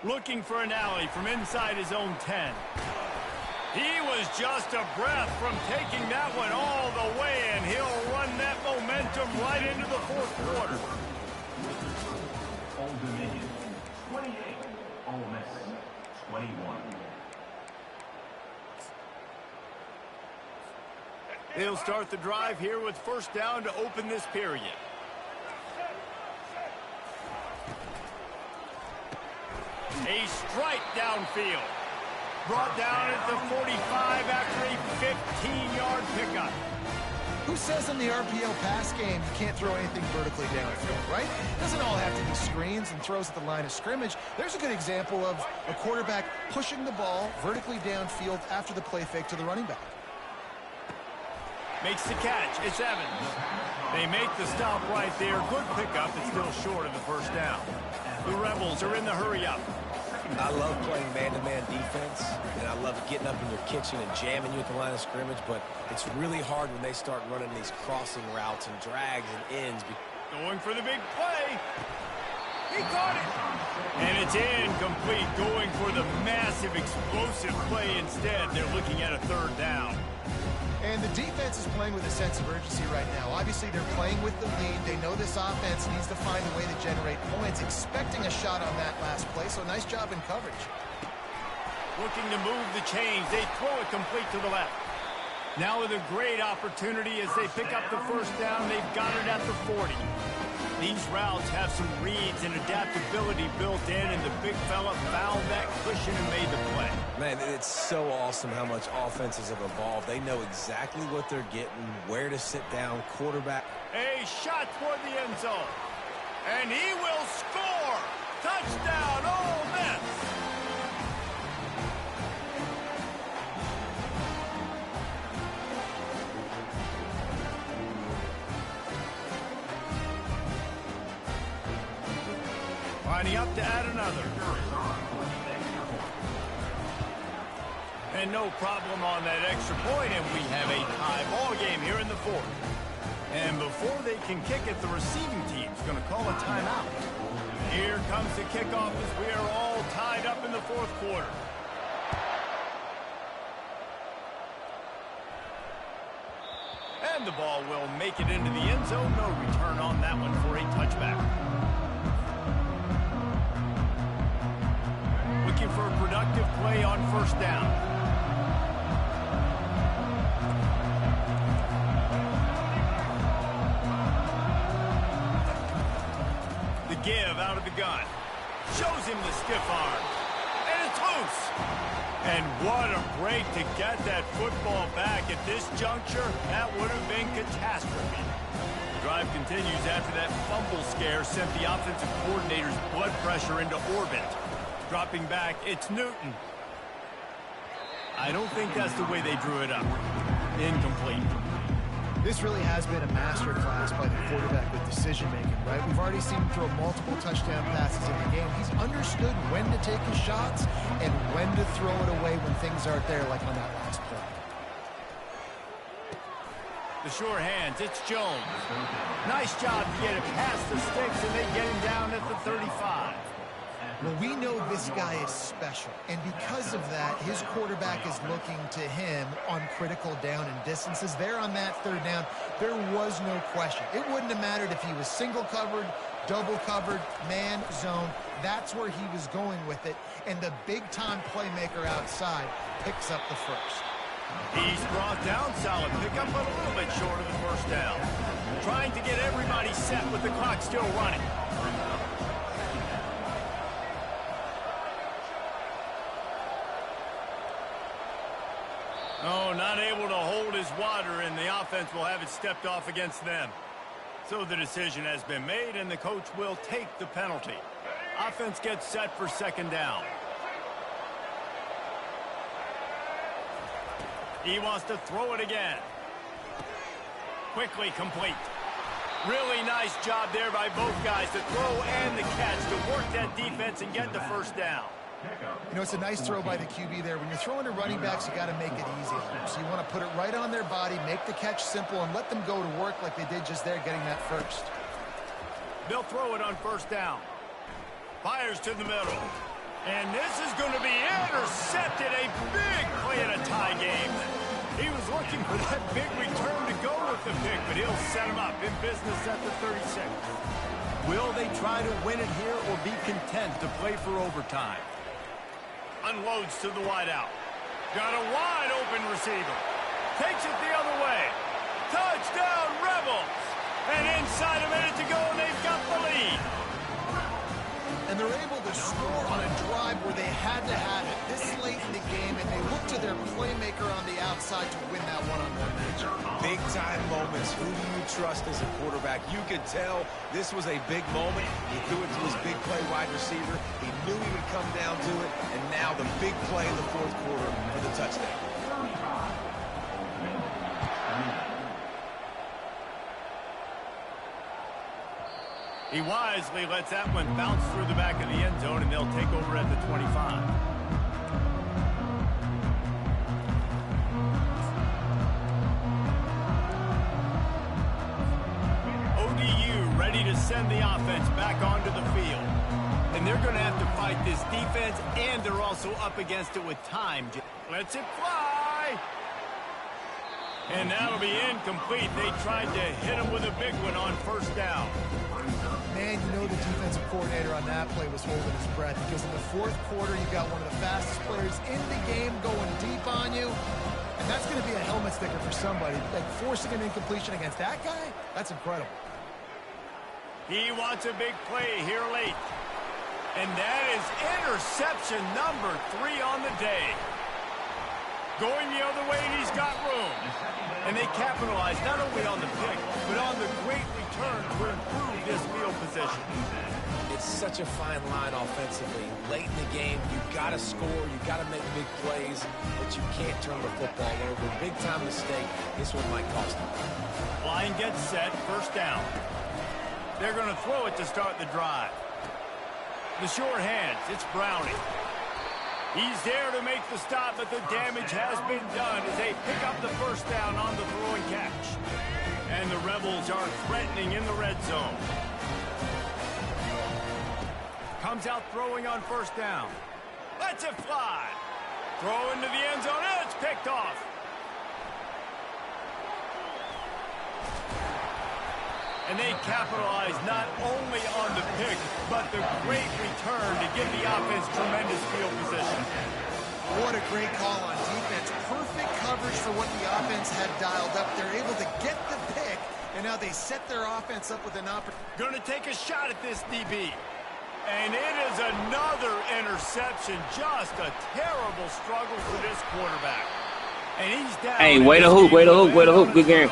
Looking for an alley from inside his own 10. He was just a breath from taking that one all the way, and he'll run that momentum right into the 4th quarter. Old Dominion, 28. Ole Miss, 21. They'll start the drive here with first down to open this period. A strike downfield. Brought down at the 45 after a 15-yard pickup. Who says in the RPO pass game you can't throw anything vertically downfield, right? It doesn't all have to be screens and throws at the line of scrimmage. There's a good example of a quarterback pushing the ball vertically downfield after the play fake to the running back. Makes the catch. It's Evans. They make the stop right there. Good pickup. It's still short of the first down. The Rebels are in the hurry-up. I love playing man-to-man defense, and I love getting up in your kitchen and jamming you at the line of scrimmage, but it's really hard when they start running these crossing routes and drags and ends. Going for the big play. He caught it. And it's incomplete. Going for the massive, explosive play instead. They're looking at a third down. And the defense is playing with a sense of urgency right now. Obviously, they're playing with the lead. They know this offense needs to find a way to generate points, expecting a shot on that last play, so nice job in coverage. Looking to move the chains. They throw it complete to the left. Now with a great opportunity as they pick up the first down. They've got it at the 40. These routes have some reads and adaptability built in, and the big fella found that cushion and made the play. Man, it's so awesome how much offenses have evolved. They know exactly what they're getting, where to sit down, quarterback. A shot toward the end zone. And he will score. Touchdown, Ole Miss. Lining up to add another. And no problem on that extra point, and we have a tie ball game here in the fourth. And before they can kick it, the receiving team's going to call a timeout. Here comes the kickoff as we are all tied up in the fourth quarter. And the ball will make it into the end zone. No return on that one for a touchback. Looking for a productive play on first down. The give out of the gun. Shows him the stiff arm. And it's loose. And what a break to get that football back at this juncture. That would have been catastrophe. The drive continues after that fumble scare sent the offensive coordinator's blood pressure into orbit. Dropping back, it's Newton. I don't think that's the way they drew it up. Incomplete. This really has been a masterclass by the quarterback with decision-making, right? We've already seen him throw multiple touchdown passes in the game. He's understood when to take his shots and when to throw it away when things aren't there, like on that last play. The sure hands, it's Jones. Nice job to get it past the sticks, and they get him down at the 35. Well, we know this guy is special, and because of that, his quarterback is looking to him on critical down and distances. There on that third down, there was no question. It wouldn't have mattered if he was single covered, double covered, man, zone. That's where he was going with it, and the big-time playmaker outside picks up the first. He's brought down, solid pickup, but a little bit short of the first down. Trying to get everybody set with the clock still running. Oh, not able to hold his water, and the offense will have it stepped off against them. So the decision has been made, and the coach will take the penalty. Offense gets set for second down. He wants to throw it again. Quickly complete. Really nice job there by both guys to throw and the catch to work that defense and get the first down. You know, it's a nice throw by the QB there. When you're throwing to running backs, you got to make it easy on them. So you want to put it right on their body, make the catch simple, and let them go to work like they did just there, getting that first. They'll throw it on first down. Fires to the middle. And this is going to be intercepted. A big play in a tie game. He was looking for that big return to go with the pick, but he'll set him up in business at the 36. Will they try to win it here or be content to play for overtime? Unloads to the wideout. Got a wide open receiver. Takes it the other way. Touchdown, Rebels! And inside a minute to go, and they've got the lead. And they're able to score on a drive where they had to have it this late in the game, and they look to their playmaker on the outside to win that one-on-one matchup. Big-time moments. Who do you trust as a quarterback? You could tell this was a big moment. He threw it to his big play wide receiver. He knew he would come down to it, and now the big play in the fourth quarter for the touchdown. He wisely lets that one bounce through the back of the end zone, and they'll take over at the 25. ODU ready to send the offense back onto the field. And they're going to have to fight this defense, and they're also up against it with time. Lets it fly. And that'll be incomplete. They tried to hit him with a big one on first down. Man, you know the defensive coordinator on that play was holding his breath, because in the fourth quarter, you got one of the fastest players in the game going deep on you. And that's going to be a helmet sticker for somebody. Like, forcing an incompletion against that guy, that's incredible. He wants a big play here late. And that is interception number 3 on the day. Going the other way, and he's got room. And they capitalize not only on the pick, but on the great return to improve this field position. It's such a fine line offensively. Late in the game, you've got to score, you've got to make big plays, but you can't turn the football over. Big-time mistake. This one might cost them. Line gets set, first down. They're going to throw it to start the drive. The short hands, it's Browning. He's there to make the stop, but the damage has been done as they pick up the first down on the throw and catch. And the Rebels are threatening in the red zone. Comes out throwing on first down. Lets it fly. Throw into the end zone, and it's picked off. And they capitalize not only on the pick, but the great return to give the offense tremendous field position. What a great call on defense. Perfect coverage for what the offense had dialed up. They're able to get the pick, and now they set their offense up with an opportunity. Going to take a shot at this DB. And it is another interception. Just a terrible struggle for this quarterback. And he's down. Hey, way to hoop, way to hoop, way to hoop. Good game.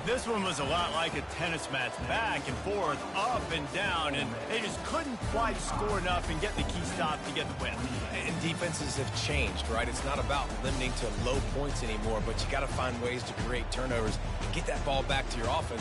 This one was a lot like a tennis match, back and forth, up and down, and they just couldn't quite score enough and get the key stop to get the win. And defenses have changed, right? It's not about limiting to low points anymore, but you got to find ways to create turnovers and get that ball back to your offense.